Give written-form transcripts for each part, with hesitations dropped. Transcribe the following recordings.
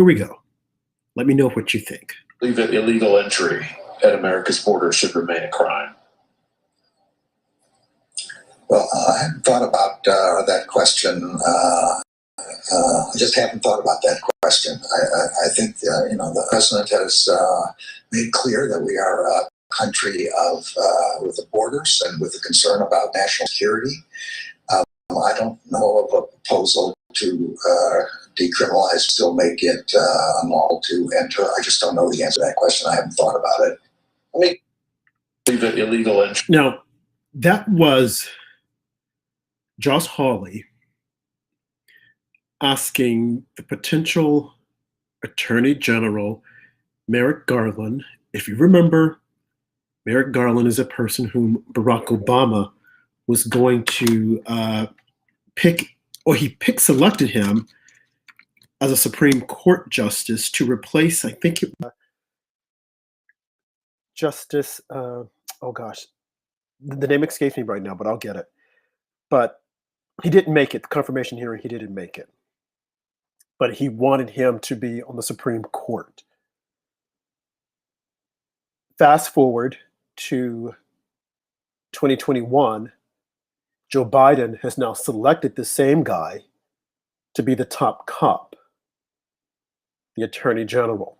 Here we go. Let me know what you think. Believe that illegal entry at America's border should remain a crime. Well, I hadn't thought about that question. I just haven't thought about that question. I think the president has made clear that we are a country with the borders and with a concern about national security. I don't know of a proposal to decriminalize, still make it unlawful to enter. I just don't know the answer to that question. I haven't thought about it. I mean, believe that illegal entry. Now, that was Josh Hawley asking the potential Attorney General, Merrick Garland. If you remember, Merrick Garland is a person whom Barack Obama was going to selected him as a Supreme Court justice to replace, I think it was Justice, the name escapes me right now, but I'll get it. But he didn't make it. The confirmation hearing, he didn't make it. But he wanted him to be on the Supreme Court. Fast forward to 2021, Joe Biden has now selected the same guy to be the top cop, the Attorney General.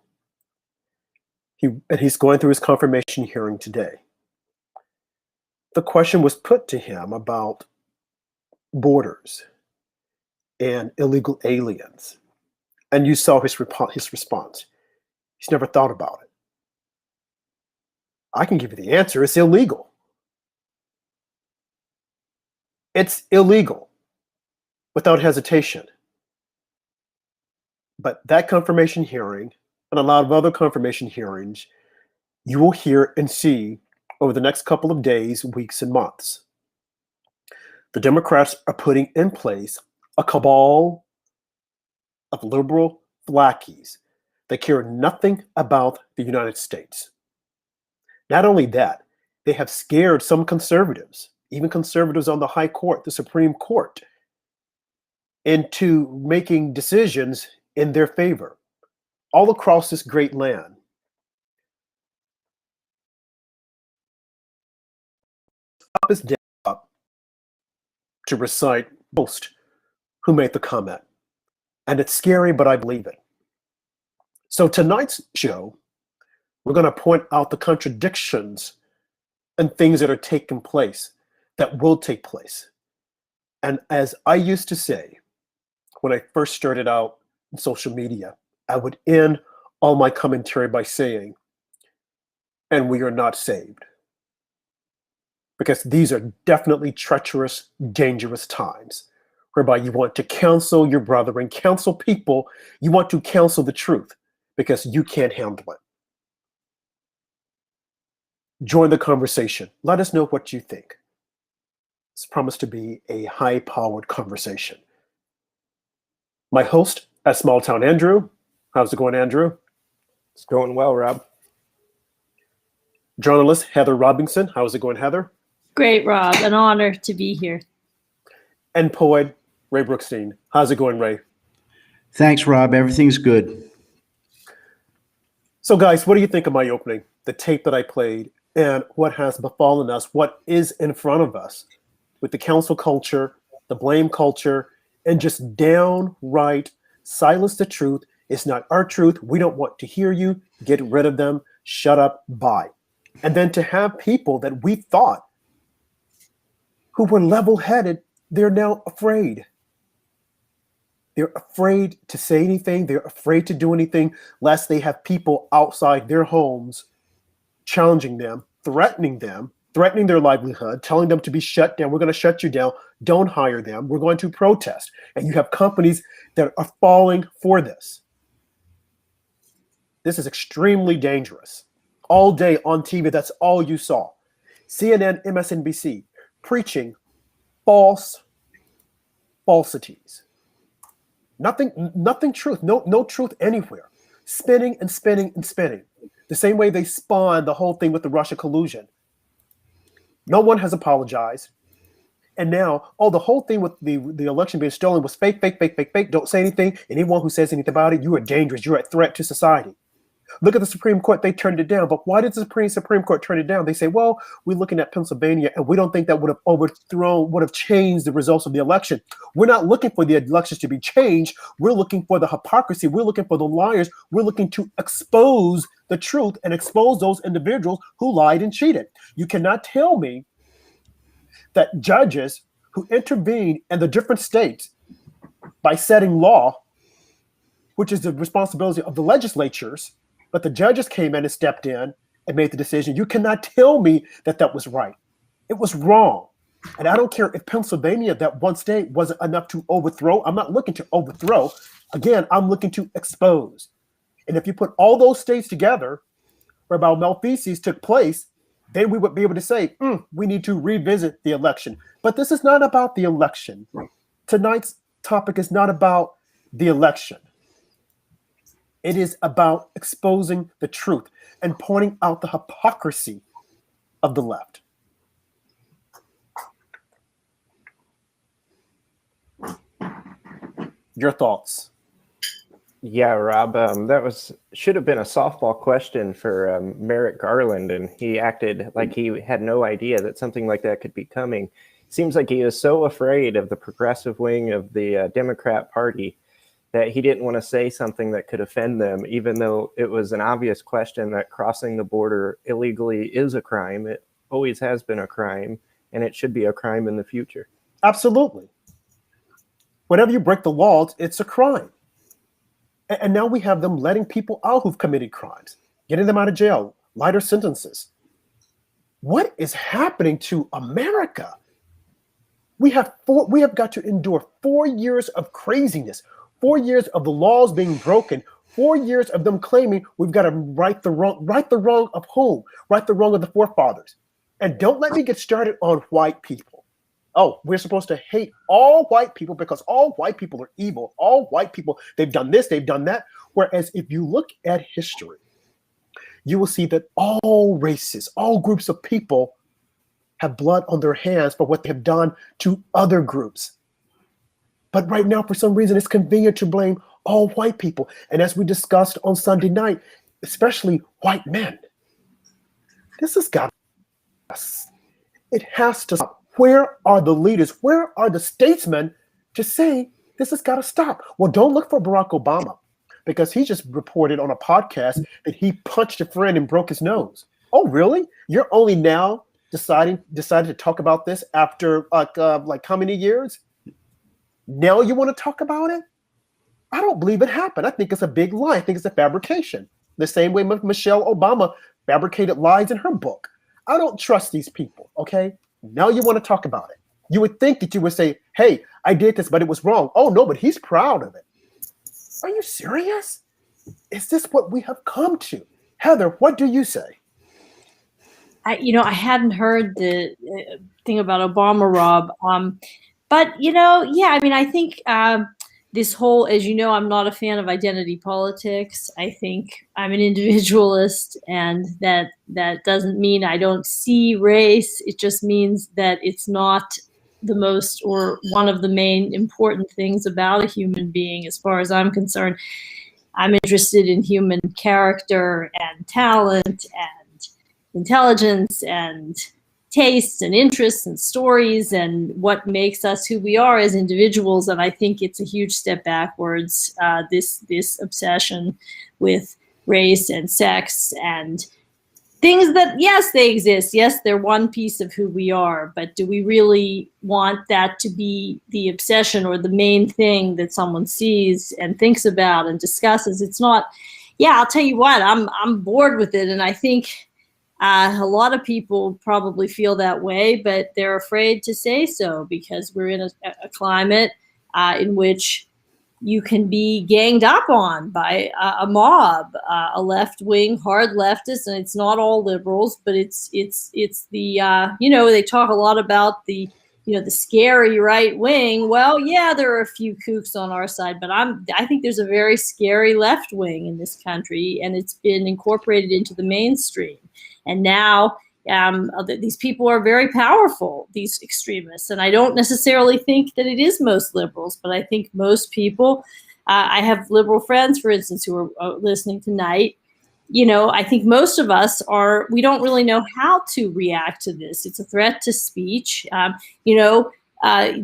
He's going through his confirmation hearing today. The question was put to him about borders and illegal aliens. And you saw his response. He's never thought about it. I can give you the answer. It's illegal. It's illegal without hesitation. But that confirmation hearing and a lot of other confirmation hearings, you will hear and see over the next couple of days, weeks, and months. The Democrats are putting in place a cabal of liberal flackies that care nothing about the United States. Not only that, they have scared some conservatives, even conservatives on the high court, the Supreme Court, into making decisions in their favor all across this great land. Up is down up to recite most who made the comment. And it's scary, but I believe it. So tonight's show, we're going to point out the contradictions and things that are taking place, that will take place. And as I used to say, when I first started out in social media, I would end all my commentary by saying, and we are not saved. Because these are definitely treacherous, dangerous times, whereby you want to counsel your brother and counsel people. You want to counsel the truth because you can't handle it. Join the conversation. Let us know what you think. It's promised to be a high-powered conversation. My host at Small Town Andrew. How's it going, Andrew? It's going well, Rob. Journalist Heather Robinson. How's it going, Heather? Great, Rob. An honor to be here. And poet Ray Brookstein. How's it going, Ray? Thanks, Rob. Everything's good. So, guys, what do you think of my opening? The tape that I played and what has befallen us, what is in front of us with the council culture, the blame culture, and just downright silence the truth. It's not our truth. We don't want to hear you. Get rid of them. Shut up. Bye. And then to have people that we thought who were level-headed, they're now afraid. They're afraid to say anything. They're afraid to do anything, lest they have people outside their homes challenging them, threatening their livelihood, telling them to be shut down. We're going to shut you down. Don't hire them. We're going to protest. And you have companies that are falling for this. This is extremely dangerous. All day on TV, that's all you saw. CNN, MSNBC, preaching falsities. Nothing truth, no truth anywhere. Spinning and spinning and spinning. The same way they spawned the whole thing with the Russia collusion. No one has apologized. And now, oh, the whole thing with the election being stolen was fake, fake, fake, fake, fake. Don't say anything. Anyone who says anything about it, you are dangerous. You're a threat to society. Look at the Supreme Court. They turned it down. But why did the Supreme Court turn it down? They say, well, we're looking at Pennsylvania, and we don't think that would have changed the results of the election. We're not looking for the elections to be changed. We're looking for the hypocrisy. We're looking for the liars. We're looking to expose the truth and expose those individuals who lied and cheated. You cannot tell me that judges who intervened in the different states by setting law, which is the responsibility of the legislatures, but the judges came in and stepped in and made the decision. You cannot tell me that that was right. It was wrong. And I don't care if Pennsylvania, that one state, wasn't enough to overthrow. I'm not looking to overthrow. Again, I'm looking to expose. And if you put all those states together whereby malfeasance took place, then we would be able to say, we need to revisit the election. But this is not about the election. Tonight's topic is not about the election. It is about exposing the truth and pointing out the hypocrisy of the left. Your thoughts? Yeah, Rob, that should have been a softball question for Merrick Garland, and he acted like he had no idea that something like that could be coming. Seems like he was so afraid of the progressive wing of the Democrat Party that he didn't want to say something that could offend them, even though it was an obvious question that crossing the border illegally is a crime. It always has been a crime, and it should be a crime in the future. Absolutely. Whenever you break the laws, it's a crime. And now we have them letting people out who've committed crimes, getting them out of jail, lighter sentences. What is happening to America? We have got to endure 4 years of craziness, 4 years of the laws being broken, 4 years of them claiming we've got to right the wrong of whom? Right the wrong of the forefathers. And don't let me get started on white people. Oh, we're supposed to hate all white people because all white people are evil. All white people, they've done this, they've done that. Whereas if you look at history, you will see that all races, all groups of people have blood on their hands for what they have done to other groups. But right now, for some reason, it's convenient to blame all white people. And as we discussed on Sunday night, especially white men, this has got us. It has to stop. Where are the leaders? Where are the statesmen to say this has got to stop? Well, don't look for Barack Obama because he just reported on a podcast that he punched a friend and broke his nose. Oh, really? You're only now decided to talk about this after like how many years? Now you want to talk about it? I don't believe it happened. I think it's a big lie. I think it's a fabrication. The same way Michelle Obama fabricated lies in her book. I don't trust these people, okay? Now you want to talk about it. You would think that you would say, hey, I did this, but it was wrong. Oh, no, but he's proud of it. Are you serious? Is this what we have come to? Heather, what do you say? I hadn't heard the thing about Obama, Rob. But, I mean, I think this whole, as you know, I'm not a fan of identity politics. I think I'm an individualist, and that doesn't mean I don't see race. It just means that it's not the most or one of the main important things about a human being, as far as I'm concerned. I'm interested in human character and talent and intelligence and tastes and interests and stories and what makes us who we are as individuals. And I think it's a huge step backwards, this obsession with race and sex and things that, yes, they exist. Yes, they're one piece of who we are. But do we really want that to be the obsession or the main thing that someone sees and thinks about and discusses? It's not. Yeah, I'll tell you what, I'm bored with it. And I think a lot of people probably feel that way, but they're afraid to say so because we're in a climate in which you can be ganged up on by a mob, a left-wing hard leftist, and it's not all liberals, but it's the they talk a lot about the scary right wing. Well, yeah, there are a few kooks on our side, but I think there's a very scary left wing in this country, and it's been incorporated into the mainstream. And now These people are very powerful, these extremists. And I don't necessarily think that it is most liberals, but I think most people, I have liberal friends, for instance, who are listening tonight. I think most of us we don't really know how to react to this. It's a threat to speech.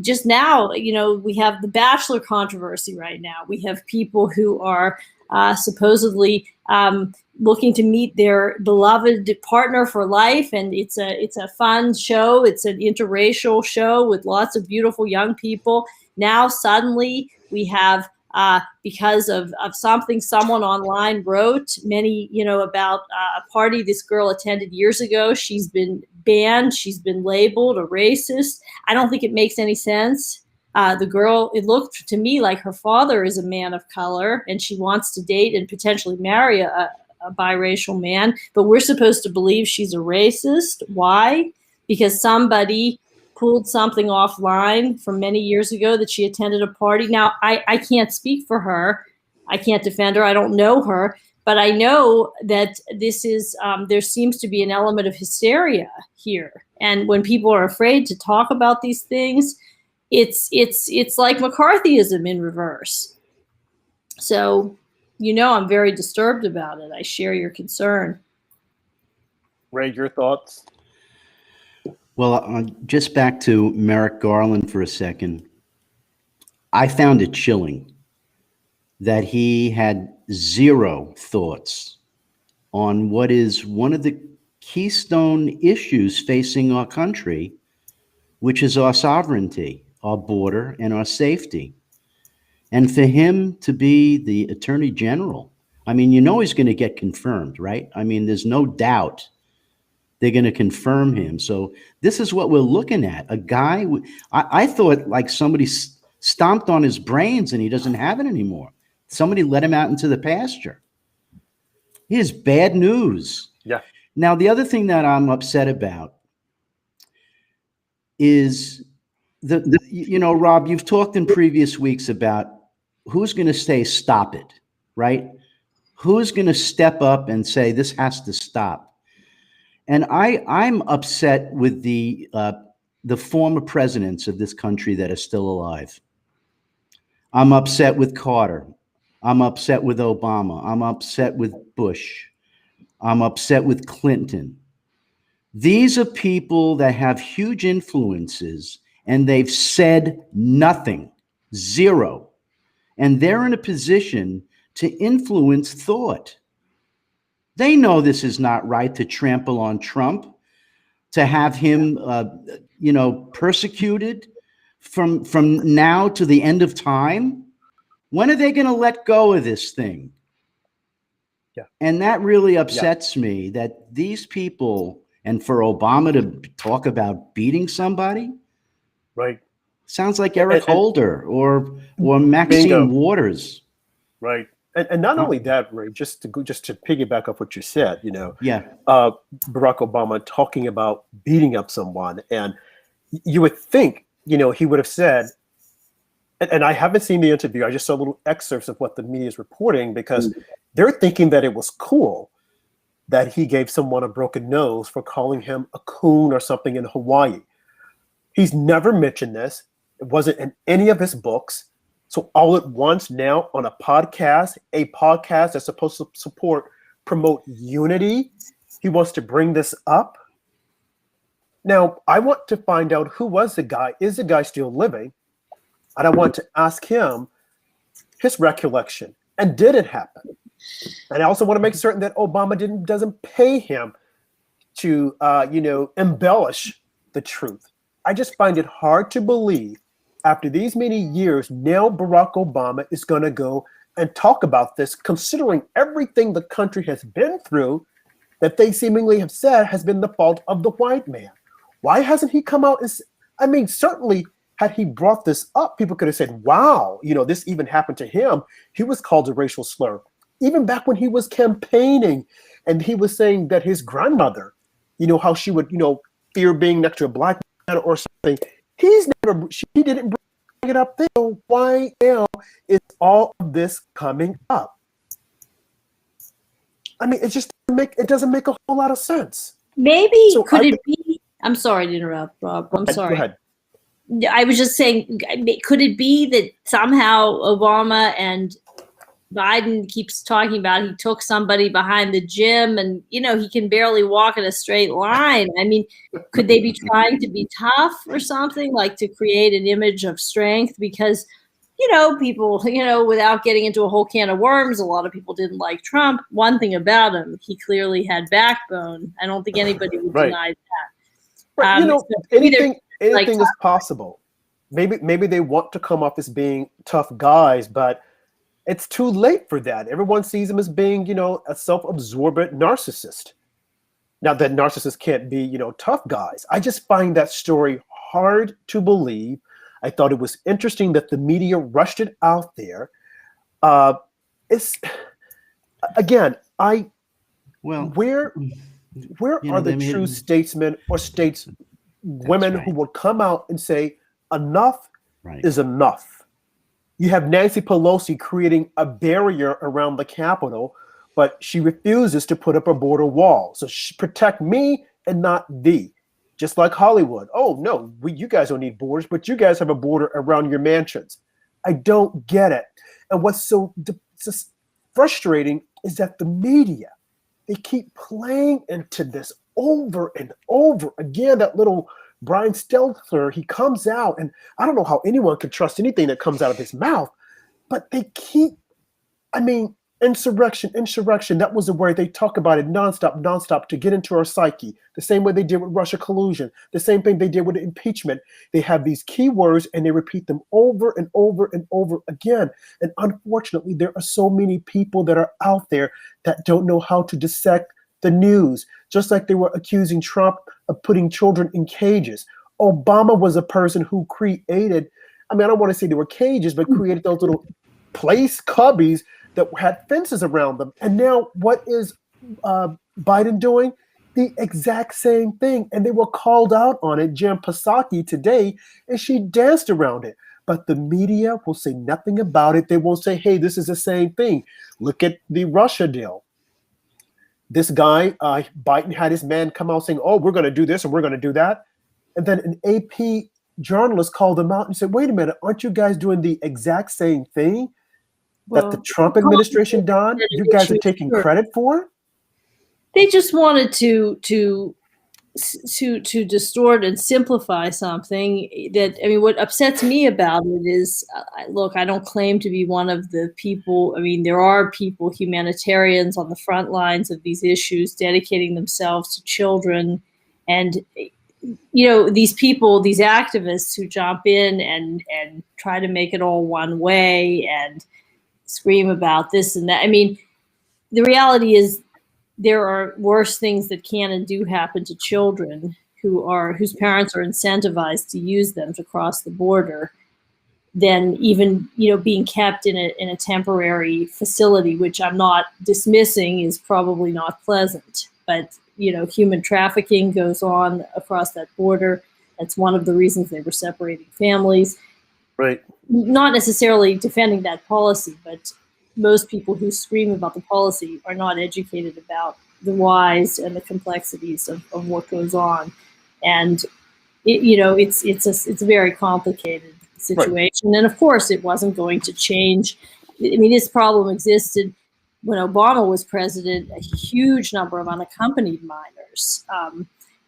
Just now, we have the Bachelor controversy right now. We have people who are supposedly looking to meet their beloved partner for life, and it's a fun show. It's an interracial show with lots of beautiful young people. Now suddenly we have, because of something someone online wrote, about a party this girl attended years ago. She's been banned. She's been labeled a racist. I don't think it makes any sense. The girl, it looked to me like her father is a man of color, and she wants to date and potentially marry a biracial man, but we're supposed to believe she's a racist. Why? Because somebody pulled something offline from many years ago that she attended a party. Now, I can't speak for her. I can't defend her. I don't know her, but I know that this is, there seems to be an element of hysteria here. And when people are afraid to talk about these things, it's like McCarthyism in reverse. So, I'm very disturbed about it. I share your concern. Ray, your thoughts? Well, just back to Merrick Garland for a second. I found it chilling that he had zero thoughts on what is one of the keystone issues facing our country, which is our sovereignty, our border, and our safety. And for him to be the Attorney General, he's going to get confirmed, right? There's no doubt they're going to confirm him. So this is what we're looking at. A guy, I thought like somebody stomped on his brains and he doesn't have it anymore. Somebody let him out into the pasture. Here's bad news. Yeah. Now, the other thing that I'm upset about is Rob, you've talked in previous weeks about who's going to say, stop it, right? Who's going to step up and say, this has to stop? And I'm upset with the former presidents of this country that are still alive. I'm upset with Carter. I'm upset with Obama. I'm upset with Bush. I'm upset with Clinton. These are people that have huge influences, and they've said nothing, zero. And they're in a position to influence thought. They know this is not right to trample on Trump, to have him, persecuted from now to the end of time. When are they going to let go of this thing? Yeah. And that really upsets me that these people, and for Obama to talk about beating somebody, right? Sounds like Eric Holder or Maxine Bingo. Waters. Right. And not only that, Ray, just to piggyback off what you said, Barack Obama talking about beating up someone, and you would think, he would have said, and I haven't seen the interview, I just saw little excerpts of what the media is reporting, because they're thinking that it was cool that he gave someone a broken nose for calling him a coon or something in Hawaii. He's never mentioned this. It wasn't in any of his books. So all at once now on a podcast that's supposed to promote unity, he wants to bring this up. Now, I want to find out who was the guy. Is the guy still living? And I want to ask him his recollection. And did it happen? And I also want to make certain that Obama doesn't pay him to, embellish the truth. I just find it hard to believe after these many years, now Barack Obama is going to go and talk about this, considering everything the country has been through that they seemingly have said has been the fault of the white man. Why hasn't he come out and certainly had he brought this up, people could have said, wow, this even happened to him. He was called a racial slur. Even back when he was campaigning and he was saying that his grandmother, how she would, fear being next to a black man or something. She didn't bring it up then. So why now is all of this coming up? It doesn't make a whole lot of sense. Maybe So could it be? I'm sorry to interrupt, Rob. I'm Go sorry. ahead. I was just saying, could it be that somehow Obama and Biden keeps talking about he took somebody behind the gym and, he can barely walk in a straight line. I mean, could they be trying to be tough or something, like to create an image of strength? Because, people, without getting into a whole can of worms, a lot of people didn't like Trump. One thing about him, he clearly had backbone. I don't think anybody would Right. deny that. Right. So maybe they're Anything like, is possible. Maybe they want to come off as being tough guys, but it's too late for that. Everyone sees him as being, a self-absorbed narcissist. Now that narcissists can't be, tough guys. I just find that story hard to believe. I thought it was interesting that the media rushed it out there. It's again, where are the true statesmen or women right. who will come out and say enough Right. is enough? You have Nancy Pelosi creating a barrier around the Capitol, but she refuses to put up a border wall. So protect me and not thee. Just like Hollywood. Oh, no, you guys don't need borders, but you guys have a border around your mansions. I don't get it. And what's so just frustrating is that the media, they keep playing into this over and over again. That little Brian Stelter, he comes out, and I don't know how anyone can trust anything that comes out of his mouth, but they keep, insurrection. That was the word. They talk about it nonstop to get into our psyche. The same way they did with Russia collusion, the same thing they did with the impeachment. They have these key words and they repeat them over and over and over again. And unfortunately, there are so many people that are out there that don't know how to dissect the news, just like they were accusing Trump of putting children in cages. Obama was a person who created, I don't want to say they were cages, but created those little place cubbies that had fences around them. And now what is Biden doing? The exact same thing. And they were called out on it. Jen Psaki today, and she danced around it. But the media will say nothing about it. They won't say, hey, this is the same thing. Look at the Russia deal. This guy, Biden had his man come out saying, oh, we're going to do this and we're going to do that. And then an AP journalist called them out and said, wait a minute, aren't you guys doing the exact same thing that the Trump administration done? You guys are taking credit for it? They just wanted to distort and simplify something that, what upsets me about it is, look, I don't claim to be one of the people. There are people, humanitarians on the front lines of these issues, dedicating themselves to children. And, these people, these activists who jump in and try to make it all one way and scream about this and that. The reality is there are worse things that can and do happen to children whose parents are incentivized to use them to cross the border than even, being kept in a temporary facility, which I'm not dismissing is probably not pleasant. But, human trafficking goes on across that border. That's one of the reasons they were separating families. Right. Not necessarily defending that policy, but most people who scream about the policy are not educated about the whys and the complexities of what goes on. And, it's a very complicated situation. Right. And of course, it wasn't going to change. This problem existed when Obama was president. A huge number of unaccompanied minors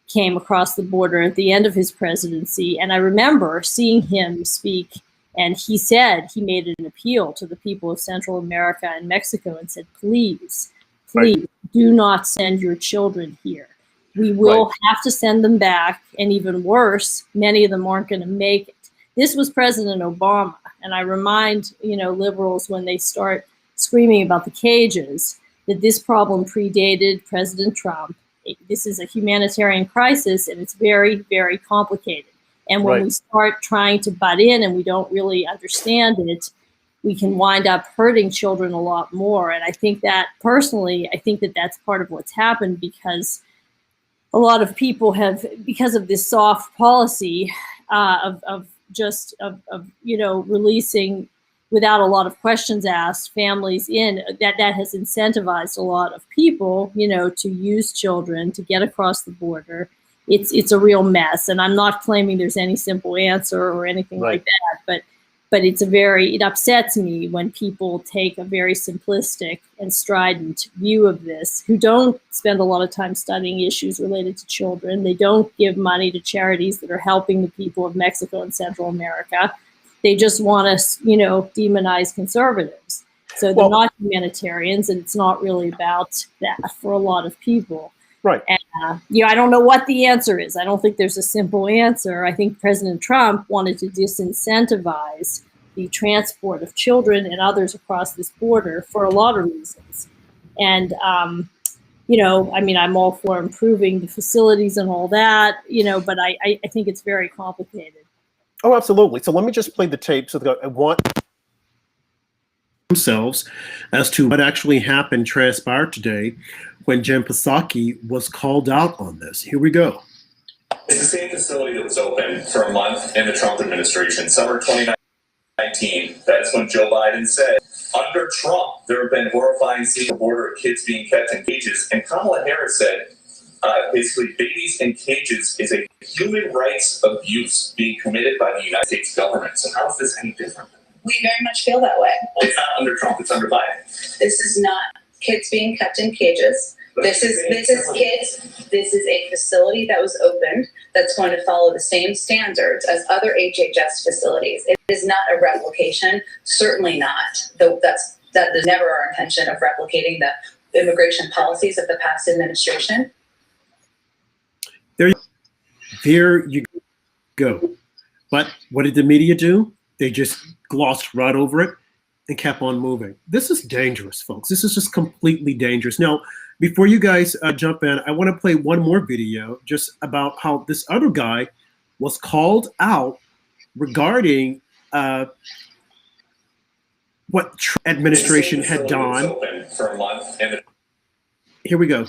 came across the border at the end of his presidency. And I remember seeing him speak. And he said he made an appeal to the people of Central America and Mexico and said, please, do not send your children here. We will have to send them back. And even worse, many of them aren't going to make it. This was President Obama. And I remind, liberals when they start screaming about the cages, that this problem predated President Trump. This is a humanitarian crisis, and it's very, very complicated. And when we start trying to butt in and we don't really understand it, we can wind up hurting children a lot more. And I think that personally, that's part of what's happened, because a lot of people have, because of this soft policy of releasing without a lot of questions asked, families in, that has incentivized a lot of people, to use children to get across the border. It's a real mess. And I'm not claiming there's any simple answer or anything like that, but it upsets me when people take a very simplistic and strident view of this, who don't spend a lot of time studying issues related to children. They don't give money to charities that are helping the people of Mexico and Central America. They just want us, demonize conservatives. So they're not humanitarians, and it's not really about that for a lot of people. Right. And, I don't know what the answer is. I don't think there's a simple answer. I think President Trump wanted to disincentivize the transport of children and others across this border for a lot of reasons. And, I'm all for improving the facilities and all that, but I think it's very complicated. Oh, absolutely. So let me just play the tape so that I want themselves as to what actually happened, transpired today when Jen Psaki was called out on this. Here we go. It's the same facility that was open for a month in the Trump administration, summer 2019. That's when Joe Biden said, under Trump, there have been horrifying scenes on the border of kids being kept in cages. And Kamala Harris said, basically, babies in cages is a human rights abuse being committed by the United States government. So how is this any different? We very much feel that way. It's not under Trump, it's under Biden. This is not kids being kept in cages. This is kids. This is a facility that was opened that's going to follow the same standards as other HHS facilities. It is not a replication, certainly not. Though that is never our intention of replicating the immigration policies of the past administration. There you go. But what did the media do? They just glossed right over it and kept on moving. This is dangerous, folks. This is just completely dangerous. Now, before you guys jump in, I want to play one more video just about how this other guy was called out regarding what Trump administration had done. For a month and Here we go.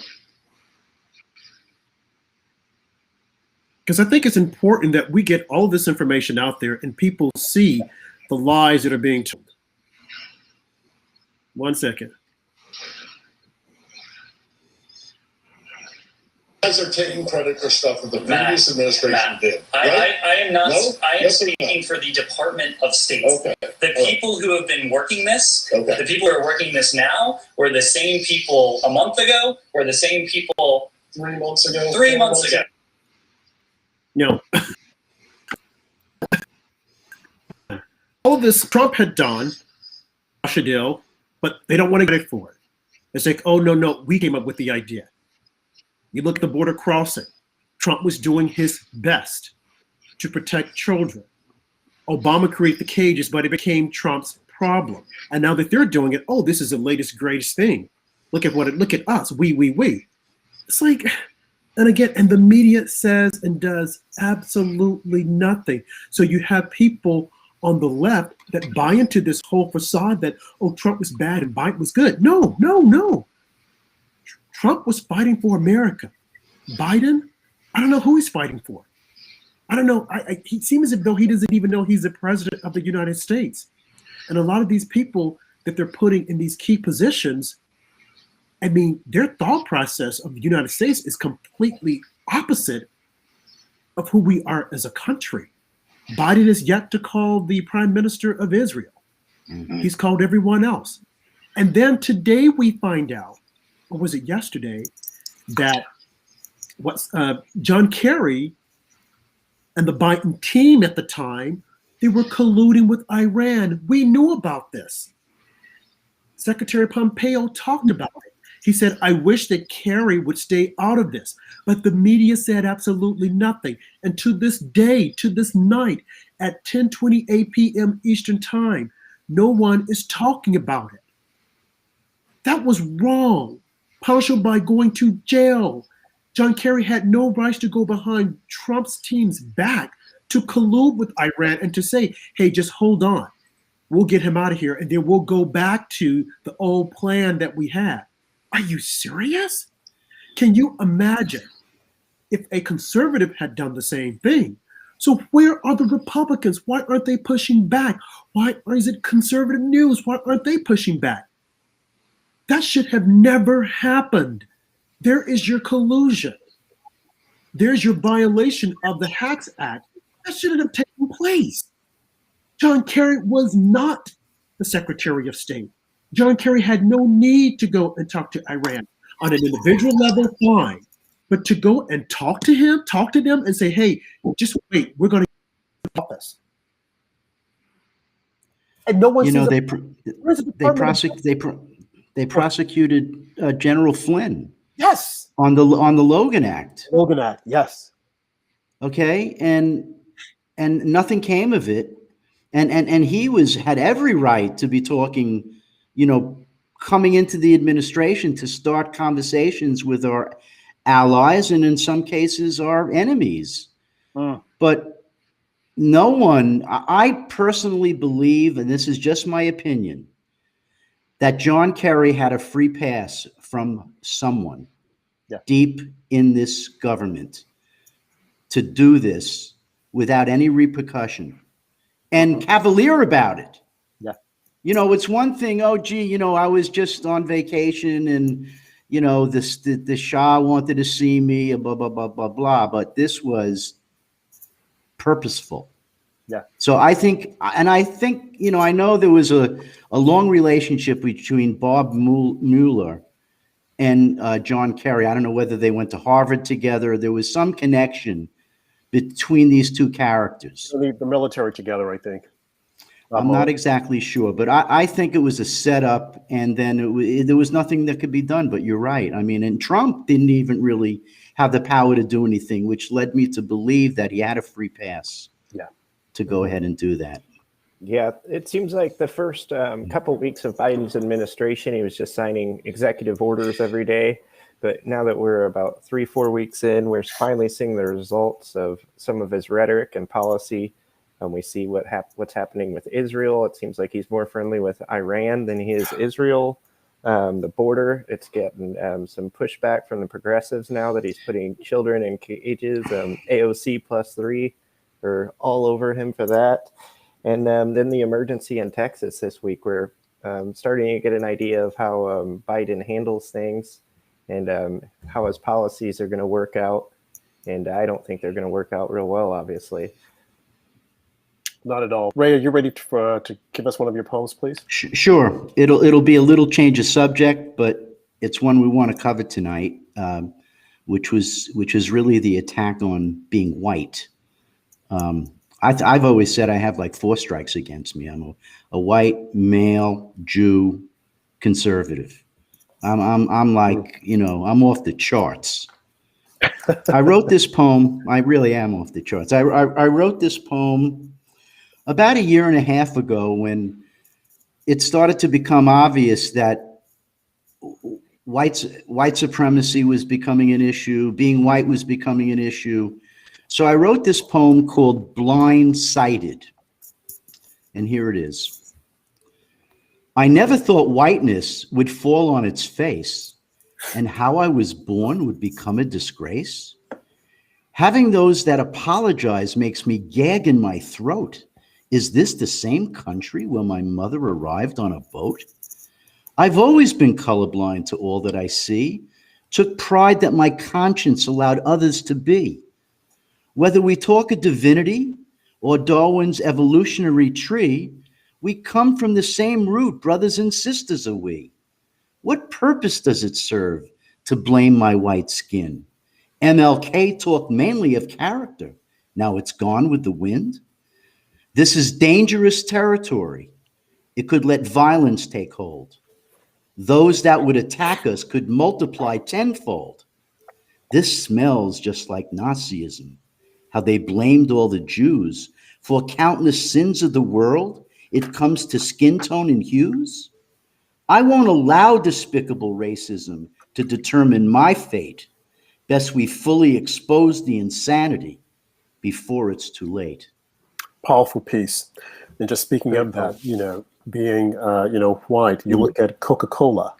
Because I think it's important that we get all this information out there and people see the lies that are being told. 1 second. You guys are taking credit for stuff that the previous administration did. I am not. No? I am Yes or speaking for the Department of State. Okay. The people who have been working this, Okay. the people who are working this now, were the same people a month ago, were the same people 3 months ago. 3 months ago. No. All of this Trump had done, Russia deal, but they don't want to get it for it. It's like, oh, no, we came up with the idea. You look at the border crossing. Trump was doing his best to protect children. Obama created the cages, but it became Trump's problem. And now that they're doing it, oh, this is the latest, greatest thing. Look at us, we. It's like, and again, and the media says and does absolutely nothing. So you have people on the left that buy into this whole facade that, oh, Trump was bad and Biden was good. No. Trump was fighting for America. Biden, I don't know who he's fighting for. I don't know. He seems as though he doesn't even know he's the president of the United States. And a lot of these people that they're putting in these key positions, I mean, their thought process of the United States is completely opposite of who we are as a country. Biden is yet to call the prime minister of Israel. Mm-hmm. He's called everyone else. And then today we find out, or was it yesterday, that John Kerry and the Biden team at the time, they were colluding with Iran. We knew about this. Secretary Pompeo talked about it. He said, I wish that Kerry would stay out of this. But the media said absolutely nothing. And to this day, to this night, at 10:28 p.m. Eastern Time, no one is talking about it. That was wrong, punishable by going to jail. John Kerry had no rights to go behind Trump's team's back to collude with Iran and to say, hey, just hold on. We'll get him out of here, and then we'll go back to the old plan that we had. Are you serious? Can you imagine if a conservative had done the same thing? So where are the Republicans? Why aren't they pushing back? Why is it conservative news? Why aren't they pushing back? That should have never happened. There is your collusion. There's your violation of the Hacks Act. That shouldn't have taken place. John Kerry was not the Secretary of State. John Kerry had no need to go and talk to Iran. On an individual level, fine. But to go and talk to them and say, hey, just wait, we're going to stop this. And no one says, they prosecuted General Flynn. Yes. On the Logan Act. Logan Act, yes. Okay, and nothing came of it. And he had every right to be talking, coming into the administration to start conversations with our allies and in some cases our enemies. But no one, I personally believe, and this is just my opinion, that John Kerry had a free pass from someone deep in this government to do this without any repercussion and cavalier about it. Yeah. It's one thing, oh, gee, I was just on vacation and, the Shah wanted to see me, blah, blah, blah, blah, blah. But this was purposeful. Yeah. So I think, I know there was a long relationship between Bob Mueller and John Kerry. I don't know whether they went to Harvard together. There was some connection between these two characters. The military together, I think. I'm not exactly sure, but I think it was a setup, and then there was nothing that could be done. But you're right. I mean, and Trump didn't even really have the power to do anything, which led me to believe that he had a free pass to go ahead and do that. Yeah, it seems like the first couple of weeks of Biden's administration, he was just signing executive orders every day. But now that we're about 3-4 weeks in, we're finally seeing the results of some of his rhetoric and policy. And we see what's happening with Israel. It seems like he's more friendly with Iran than he is Israel. The border, it's getting some pushback from the progressives now that he's putting children in cages. AOC +3 are all over him for that. And then the emergency in Texas this week, we're starting to get an idea of how Biden handles things and how his policies are going to work out. And I don't think they're going to work out real well, obviously. Not at all. Ray, are you ready to give us one of your poems, please? Sure. It'll be a little change of subject, but it's one we want to cover tonight, which was really the attack on being white. I've always said I have like 4 strikes against me. I'm a white male Jew conservative. I'm like, I'm off the charts. I wrote this poem. I really am off the charts. I wrote this poem about 1.5 years ago when it started to become obvious that white supremacy was becoming an issue, being white was becoming an issue. So I wrote this poem called Blindsided, and here it is. I never thought whiteness would fall on its face, and how I was born would become a disgrace. Having those that apologize makes me gag in my throat. Is this the same country where my mother arrived on a boat? I've always been colorblind to all that I see, took pride that my conscience allowed others to be. Whether we talk of divinity or Darwin's evolutionary tree, we come from the same root, brothers and sisters are we. What purpose does it serve to blame my white skin? MLK talked mainly of character. Now it's gone with the wind. This is dangerous territory. It could let violence take hold. Those that would attack us could multiply tenfold. This smells just like Nazism, how they blamed all the Jews for countless sins of the world. It comes to skin tone and hues. I won't allow despicable racism to determine my fate. Best we fully expose the insanity before it's too late. Powerful piece. And just speaking of that, being, white, you look at Coca-Cola.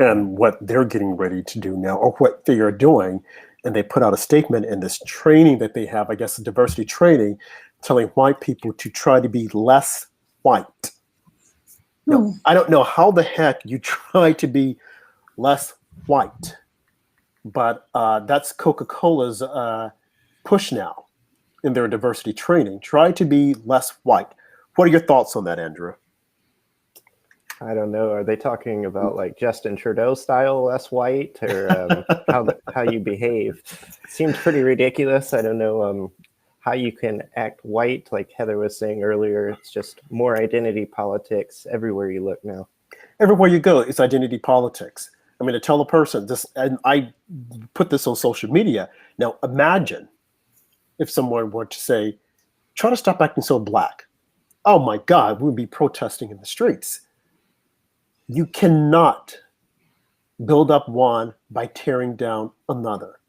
and what they're getting ready to do now, or what they are doing. And they put out a statement in this training that they have, I guess, diversity training, telling white people to try to be less white. Now, I don't know how the heck you try to be less white, but that's Coca-Cola's push now in their diversity training. Try to be less white. What are your thoughts on that, Andrew? I don't know. Are they talking about like Justin Trudeau style less white, or how you behave? Seems pretty ridiculous. I don't know how you can act white, like Heather was saying earlier. It's just more identity politics everywhere you look now. Everywhere you go, it's identity politics. I mean, to tell a person this, and I put this on social media. Now, imagine if someone were to say, try to stop acting so black. Oh my God, we'd be protesting in the streets. You cannot build up one by tearing down another.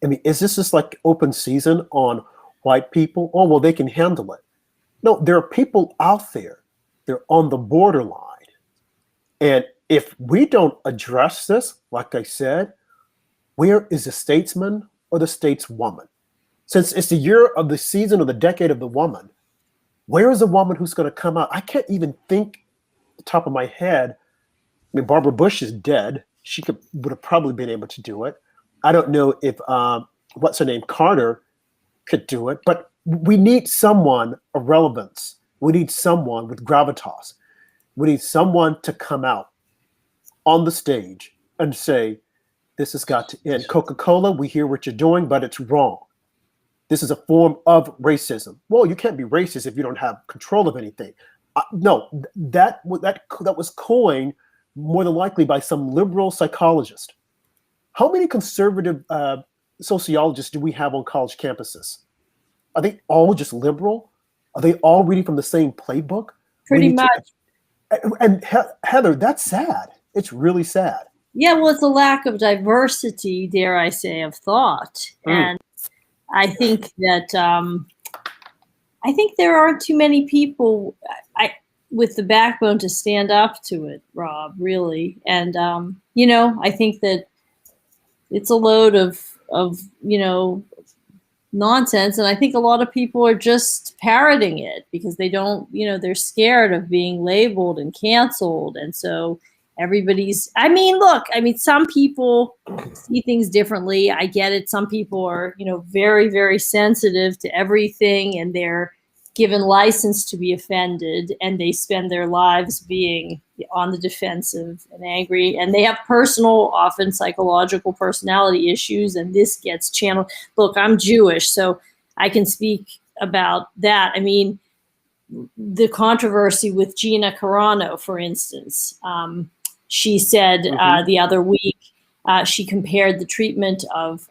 I mean, is this just like open season on white people? Oh, well, they can handle it. No, there are people out there. They're on the borderline. And if we don't address this, like I said, where is the statesman or the stateswoman? Since it's the year of the season or the decade of the woman, where is the woman who's going to come out? I can't even think the top of my head. I mean, Barbara Bush is dead. She would have probably been able to do it. I don't know if what's her name, Carter, could do it. But we need someone of relevance. We need someone with gravitas. We need someone to come out on the stage and say, "This has got to end. Coca-Cola, we hear what you're doing, but it's wrong. This is a form of racism." Well, you can't be racist if you don't have control of anything. No, that was coined more than likely by some liberal psychologist. How many conservative sociologists do we have on college campuses? Are they all just liberal? Are they all reading from the same playbook? Pretty much. And Heather, that's sad. It's really sad. Yeah, well, it's a lack of diversity, dare I say, of thought. And I think that there aren't too many people with the backbone to stand up to it, Rob, really. And, I think that it's a load of nonsense. And I think a lot of people are just parroting it because they don't, they're scared of being labeled and canceled. And so some people see things differently. I get it. Some people are, very, very sensitive to everything, and they're given license to be offended, and they spend their lives being on the defensive and angry, and they have personal, often psychological personality issues, and this gets channeled. Look, I'm Jewish, so I can speak about that. I mean, the controversy with Gina Carano, for instance, she said the other week, she compared the treatment of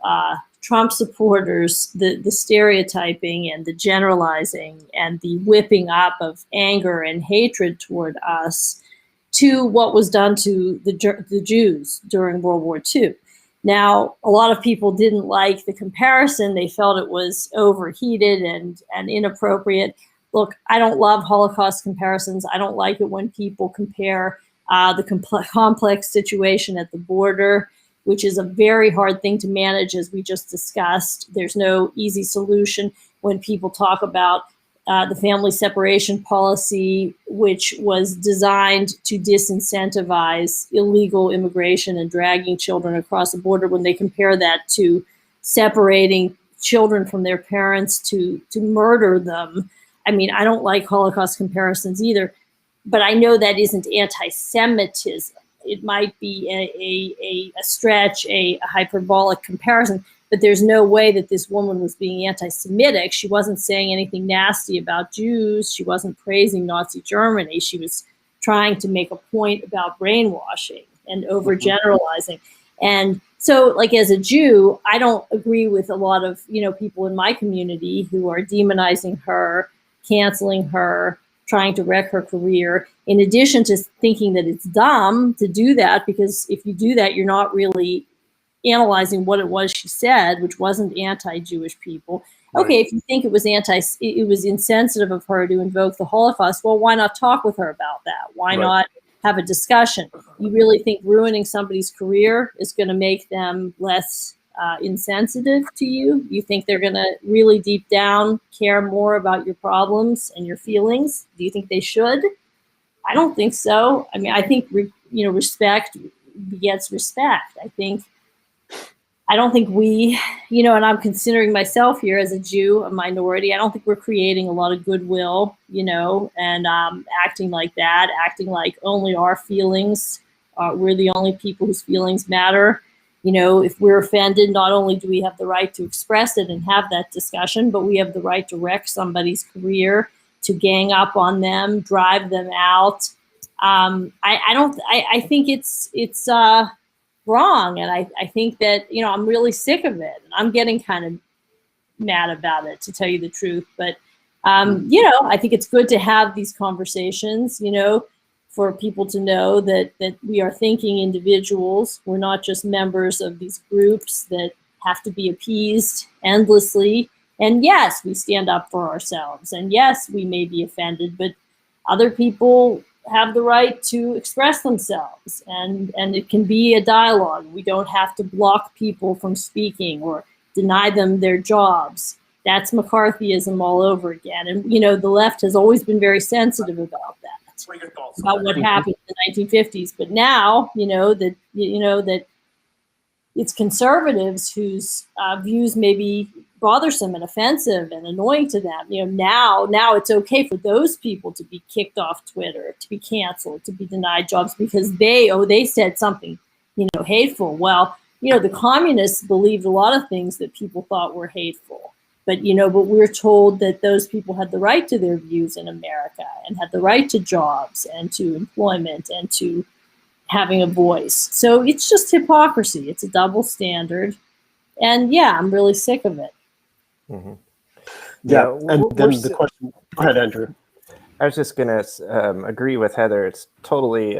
Trump supporters, the stereotyping and the generalizing and the whipping up of anger and hatred toward us to what was done to the Jews during World War II. Now, a lot of people didn't like the comparison. They felt it was overheated and inappropriate. Look, I don't love Holocaust comparisons. I don't like it when people compare the complex situation at the border, which is a very hard thing to manage, as we just discussed. There's no easy solution. When people talk about the family separation policy, which was designed to disincentivize illegal immigration and dragging children across the border, when they compare that to separating children from their parents to murder them. I mean, I don't like Holocaust comparisons either, but I know that isn't anti-Semitism. It might be a stretch, a hyperbolic comparison, but there's no way that this woman was being anti-Semitic. She wasn't saying anything nasty about Jews. She wasn't praising Nazi Germany. She was trying to make a point about brainwashing and overgeneralizing. And so, like, as a Jew, I don't agree with a lot of, people in my community who are demonizing her, canceling her, trying to wreck her career, in addition to thinking that it's dumb to do that, because if you do that, you're not really analyzing what it was she said, which wasn't anti-Jewish people. Right. Okay, if you think it was insensitive of her to invoke the Holocaust, well, why not talk with her about that? Why not have a discussion. You really think ruining somebody's career is going to make them less insensitive to you? You think they're going to really deep down care more about your problems and your feelings? Do you think they should? I don't think so. I mean, I think, respect begets respect. I don't think we, and I'm considering myself here as a Jew, a minority. I don't think we're creating a lot of goodwill, and acting like that, acting like only our feelings, we're the only people whose feelings matter. If we're offended, not only do we have the right to express it and have that discussion, but we have the right to wreck somebody's career, to gang up on them, drive them out. I think it's wrong. And I think that, I'm really sick of it. And I'm getting kind of mad about it, to tell you the truth. But, I think it's good to have these conversations, for people to know that we are thinking individuals. We're not just members of these groups that have to be appeased endlessly. And yes, we stand up for ourselves. And yes, we may be offended, but other people have the right to express themselves. And it can be a dialogue. We don't have to block people from speaking or deny them their jobs. That's McCarthyism all over again. And, the left has always been very sensitive about that, about what happened in the 1950s. But now, that it's conservatives whose views may be bothersome and offensive and annoying to them. Now it's okay for those people to be kicked off Twitter, to be canceled, to be denied jobs because they said something, hateful. Well, the communists believed a lot of things that people thought were hateful. But we're told that those people had the right to their views in America and had the right to jobs and to employment and to having a voice. So it's just hypocrisy. It's a double standard. And yeah, I'm really sick of it. Mm-hmm. Yeah, and then the question, go ahead, Andrew. I was just going to agree with Heather. It's totally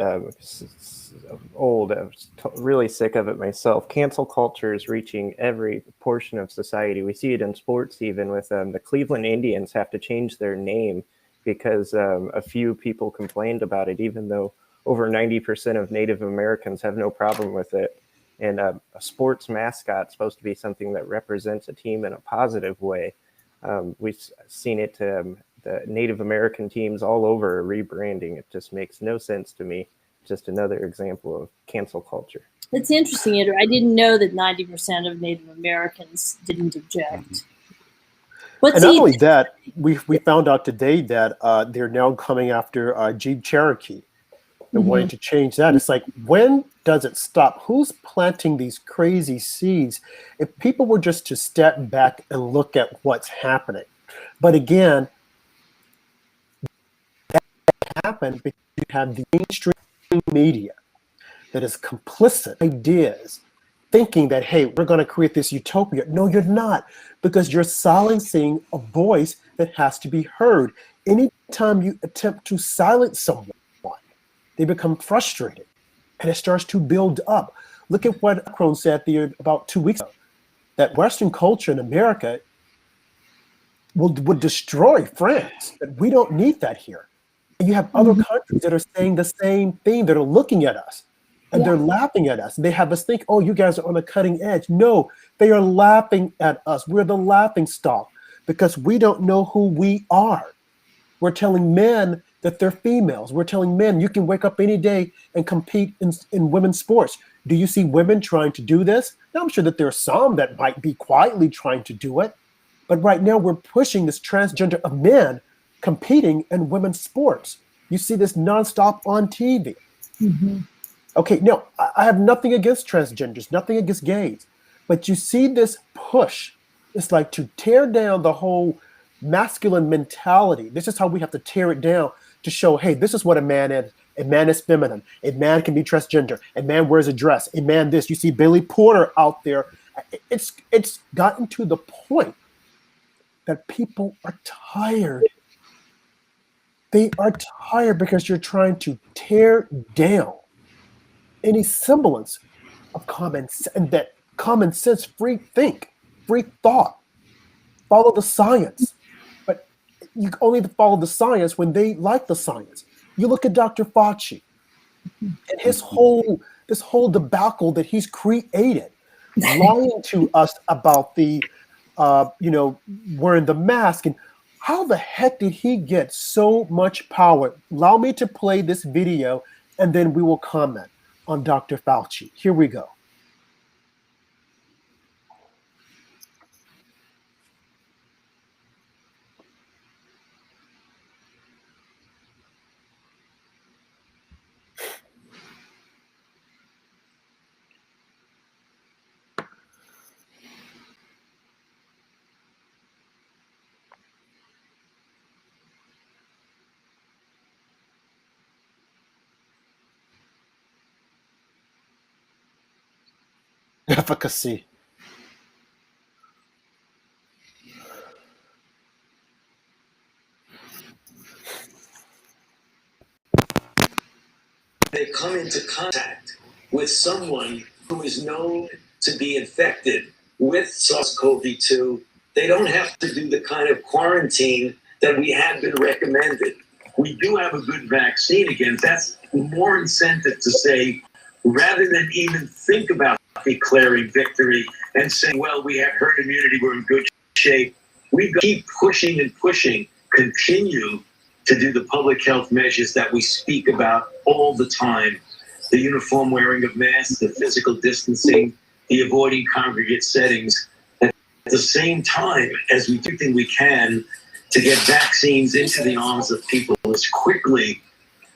old. I was really sick of it myself. Cancel culture is reaching every portion of society. We see it in sports, even with the Cleveland Indians have to change their name because a few people complained about it, even though over 90% of Native Americans have no problem with it. And a sports mascot is supposed to be something that represents a team in a positive way. We've seen it, the Native American teams all over rebranding. It just makes no sense to me. Just another example of cancel culture. It's interesting, Andrew. I didn't know that 90% of Native Americans didn't object. And not only that, we found out today that they're now coming after Jeep Cherokee. They're wanting to change that. It's like, when does it stop? Who's planting these crazy seeds? If people were just to step back and look at what's happening. But again, that happened because you have the mainstream media that is complicit in ideas, thinking that, hey, we're going to create this utopia. No, you're not, because you're silencing a voice that has to be heard. Anytime you attempt to silence someone, they become frustrated, and it starts to build up. Look at what Macron said there about 2 weeks ago, that Western culture in America would destroy France, that we don't need that here. And you have other countries that are saying the same thing, that are looking at us, and they're laughing at us. They have us think, oh, you guys are on the cutting edge. No, they are laughing at us. We're the laughing stock because we don't know who we are. We're telling men that they're females. We're telling men you can wake up any day and compete in women's sports. Do you see women trying to do this? Now, I'm sure that there are some that might be quietly trying to do it. But right now we're pushing this transgender of men competing in women's sports. You see this nonstop on TV. Okay, no, I have nothing against transgenders, nothing against gays. But you see this push. It's like to tear down the whole masculine mentality. This is how we have to tear it down to show, hey, this is what a man is. A man is feminine. A man can be transgender. A man wears a dress. A man this. You see Billy Porter out there. It's gotten to the point that people are tired. They are tired because you're trying to tear down any semblance of common sense, free thought, follow the science. But you only follow the science when they like the science. You look at Dr. Fauci. And this whole debacle that he's created, lying to us about the wearing the mask. And how the heck did he get so much power? Allow me to play this video, and then we will comment on Dr. Fauci. Here we go. Efficacy. They come into contact with someone who is known to be infected with SARS-CoV-2, they don't have to do the kind of quarantine that we had been recommended. We do have a good vaccine against. That's more incentive to say, rather than even think about declaring victory and saying, well, we have herd immunity, we're in good shape. We keep pushing and pushing, continue to do the public health measures that we speak about all the time. The uniform wearing of masks, the physical distancing, the avoiding congregate settings. At the same time as we do everything we can to get vaccines into the arms of people as quickly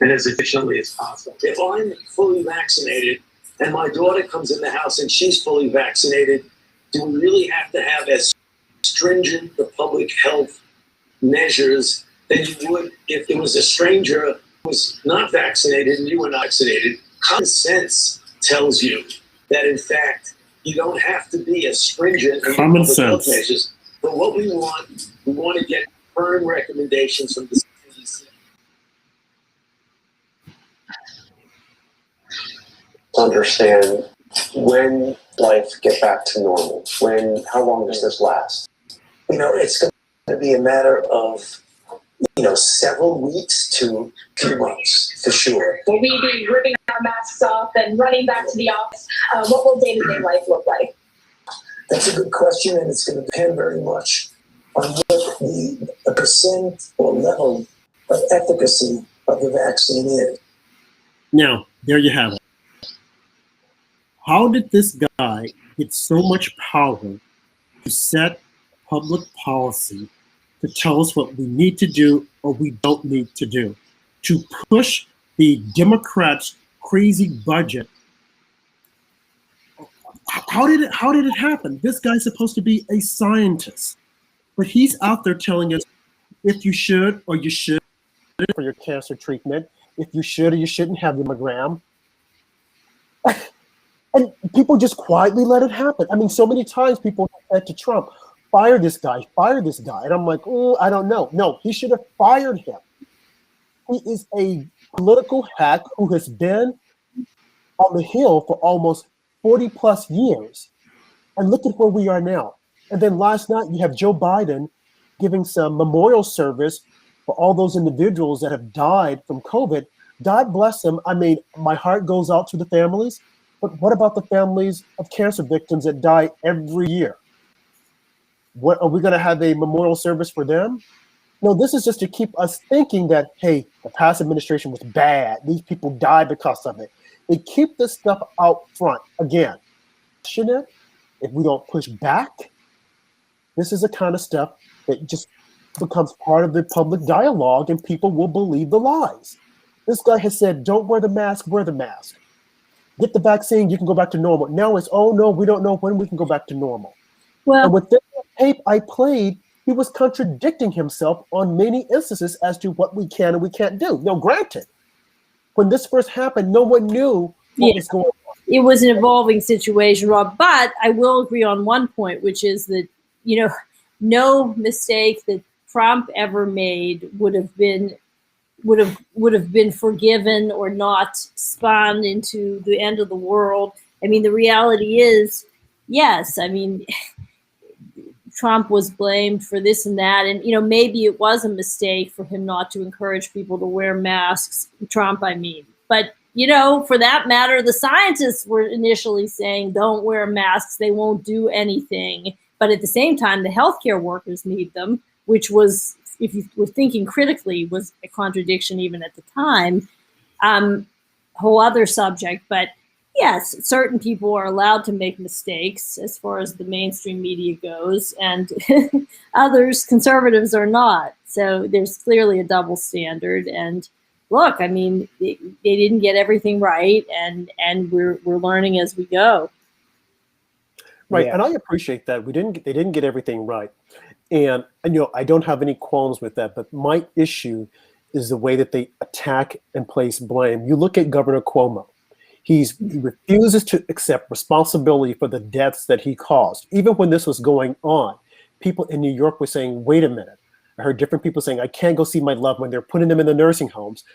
and as efficiently as possible. If I'm fully vaccinated and my daughter comes in the house and she's fully vaccinated, do we really have to have as stringent the public health measures than you would if it was a stranger who was not vaccinated and you were not vaccinated? Common sense tells you that, in fact, you don't have to be as stringent in Common public health sense. measures. But what we want to get firm recommendations from the CDC. Understand when life get back to normal. How long does this last? It's going to be a matter of several weeks to 2 months for sure. Will we be ripping our masks off and running back to the office? What will day-to-day life look like? That's a good question, and it's going to depend very much on what the percent or level of efficacy of the vaccine is. Now, there you have it. How did this guy get so much power to set public policy to tell us what we need to do or we don't need to do, to push the Democrats' crazy budget? How did it happen? This guy's supposed to be a scientist, but he's out there telling us if you should or you shouldn't for your cancer treatment, if you should or you shouldn't have the mammogram. And people just quietly let it happen. I mean, so many times people said to Trump, fire this guy. And I'm like, oh, I don't know. No, he should have fired him. He is a political hack who has been on the Hill for almost 40 plus years. And look at where we are now. And then last night you have Joe Biden giving some memorial service for all those individuals that have died from COVID. God bless them. I mean, my heart goes out to the families. But what about the families of cancer victims that die every year? What, are we going to have a memorial service for them? No, this is just to keep us thinking that, hey, the past administration was bad. These people died because of it. They keep this stuff out front. Again, shouldn't it? If we don't push back, this is the kind of stuff that just becomes part of the public dialogue and people will believe the lies. This guy has said, don't wear the mask, wear the mask. Get the vaccine, you can go back to normal. Now it's, oh no, we don't know when we can go back to normal. Well, and with this tape I played, he was contradicting himself on many instances as to what we can and we can't do. Now, granted, when this first happened, no one knew what was going on. It was an evolving situation, Rob. But I will agree on one point, which is that, no mistake that Trump ever made would have been forgiven or not spun into the end of the world. I mean, the reality is, yes, I mean, Trump was blamed for this and that. And, maybe it was a mistake for him not to encourage people to wear masks. Trump, I mean. But, for that matter, the scientists were initially saying, don't wear masks, they won't do anything. But at the same time, the healthcare workers need them, which was, if you were thinking critically, was a contradiction even at the time. Whole other subject, but yes, certain people are allowed to make mistakes as far as the mainstream media goes, and others, conservatives, are not. So there's clearly a double standard. And look, I mean, they didn't get everything right, and we're learning as we go. Right, Yeah. and I appreciate that. They didn't get everything right, and I don't have any qualms with that. But my issue is the way that they attack and place blame. You look at Governor Cuomo. He refuses to accept responsibility for the deaths that he caused. Even when this was going on, people in New York were saying, wait a minute. I heard different people saying, I can't go see my loved one. They're putting them in the nursing homes.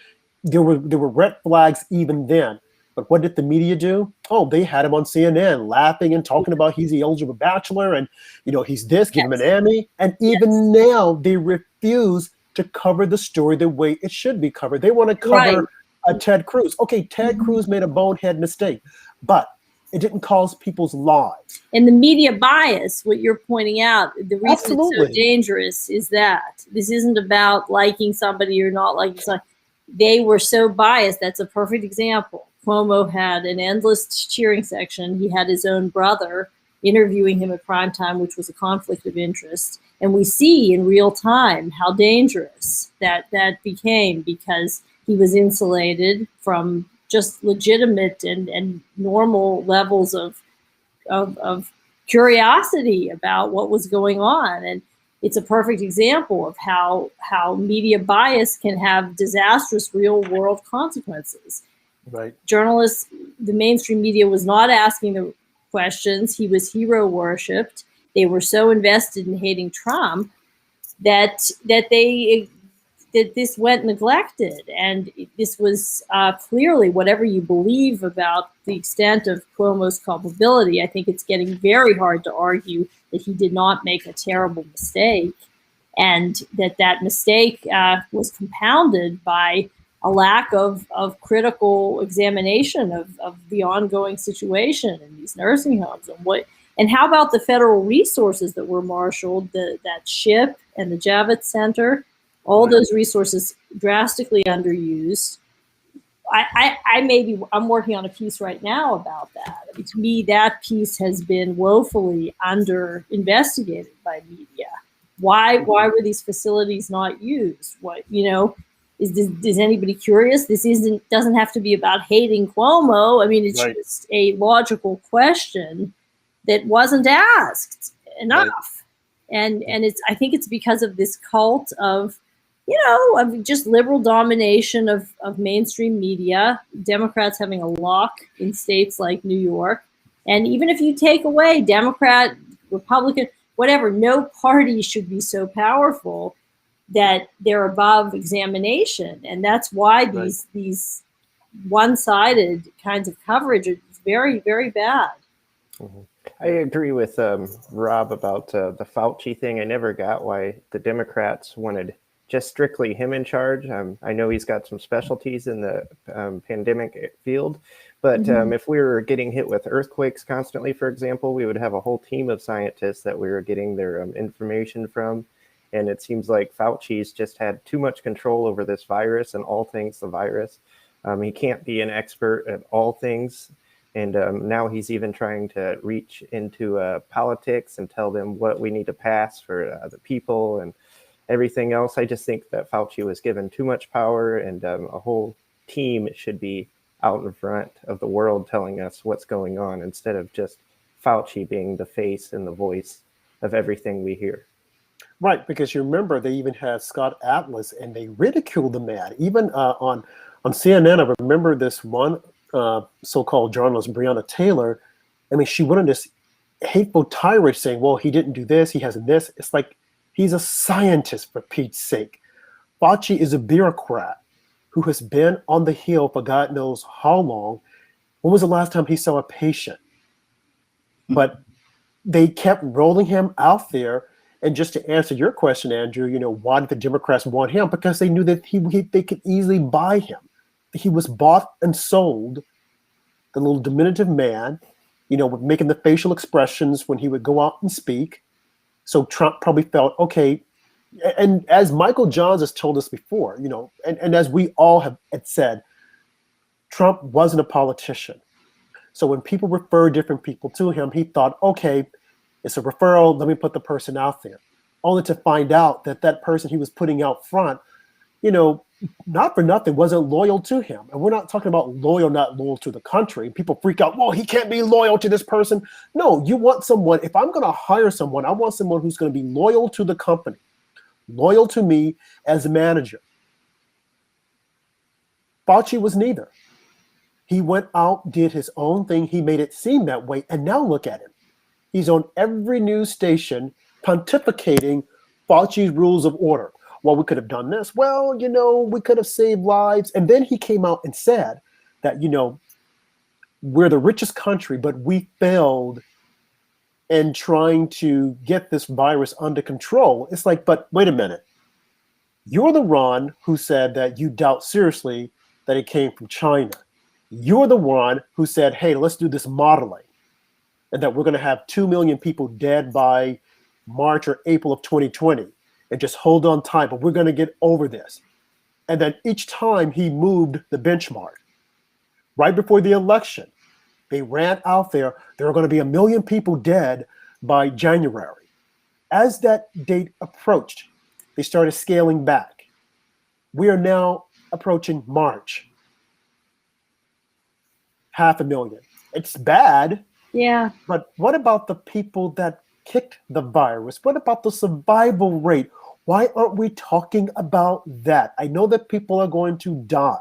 There were red flags even then. But what did the media do? Oh, they had him on CNN laughing and talking about he's the eligible bachelor and, he's this, give him an Emmy. And even now they refuse to cover the story the way it should be covered. They want to cover Ted Cruz. Okay, Ted Cruz made a bonehead mistake, but it didn't cost people's lives. And the media bias, what you're pointing out, the reason it's so dangerous is that this isn't about liking somebody or not liking somebody. They were so biased. That's a perfect example. Cuomo had an endless cheering section. He had his own brother interviewing him at prime time, which was a conflict of interest. And we see in real time how dangerous that became, because he was insulated from just legitimate and normal levels of curiosity about what was going on. And it's a perfect example of how media bias can have disastrous real world consequences. Right. Journalists, the mainstream media was not asking the questions. He was hero worshipped. They were so invested in hating Trump that this went neglected. And this was clearly, whatever you believe about the extent of Cuomo's culpability, I think it's getting very hard to argue that he did not make a terrible mistake, and that mistake was compounded by a lack of critical examination of the ongoing situation in these nursing homes. And how about the federal resources that were marshaled, that SHIP and the Javits Center, all those resources drastically underused. I'm working on a piece right now about that. I mean, to me, that piece has been woefully under investigated by media. Why were these facilities not used? Is anybody curious? This doesn't have to be about hating Cuomo. I mean, it's just a logical question that wasn't asked enough. And I think it's because of this cult of just liberal domination of mainstream media, Democrats having a lock in states like New York. And even if you take away Democrat, Republican, whatever, no party should be so powerful that they're above examination. And that's why these one-sided kinds of coverage is very, very bad. Mm-hmm. I agree with Rob about the Fauci thing. I never got why the Democrats wanted just strictly him in charge. I know he's got some specialties in the pandemic field, but if we were getting hit with earthquakes constantly, for example, we would have a whole team of scientists that we were getting their information from. And it seems like Fauci's just had too much control over this virus and all things the virus. He can't be an expert at all things. And now he's even trying to reach into politics and tell them what we need to pass for the people and everything else. I just think that Fauci was given too much power, and a whole team should be out in front of the world telling us what's going on, instead of just Fauci being the face and the voice of everything we hear. Right, because you remember they even had Scott Atlas, and they ridiculed the man. Even on CNN, I remember this one so-called journalist, Breonna Taylor. I mean, she went on this hateful tirade saying, well, he didn't do this, he hasn't this. It's like, he's a scientist, for Pete's sake. Fauci is a bureaucrat who has been on the Hill for God knows how long. When was the last time he saw a patient? But they kept rolling him out there. And just to answer your question, Andrew, why did the Democrats want him? Because they knew that they could easily buy him. he was bought and sold, the little diminutive man, with making the facial expressions when he would go out and speak. So Trump probably felt, okay, and as Michael Johns has told us before, and as we all have said, Trump wasn't a politician. So when people refer different people to him, he thought, okay, it's a referral, let me put the person out there. Only to find out that person he was putting out front, not for nothing, wasn't loyal to him. And we're not talking about loyal, not loyal to the country. People freak out, well, he can't be loyal to this person. No, you want someone, if I'm going to hire someone, I want someone who's going to be loyal to the company, loyal to me as a manager. Fauci was neither. He went out, did his own thing. He made it seem that way. And now look at him. He's on every news station pontificating Fauci's rules of order. Well, we could have done this. Well, we could have saved lives. And then he came out and said that, we're the richest country, but we failed in trying to get this virus under control. It's like, but wait a minute. You're the one who said that you doubt seriously that it came from China. You're the one who said, hey, let's do this modeling, and that we're going to have 2 million people dead by March or April of 2020, and just hold on tight, but we're going to get over this. And then each time he moved the benchmark. Right before the election, they ran out there are going to be 1 million people dead by January. As that date approached, they started scaling back. We are now approaching March. 500,000. It's bad. Yeah. But what about the people that kicked the virus? What about the survival rate? Why aren't we talking about that? I know that people are going to die,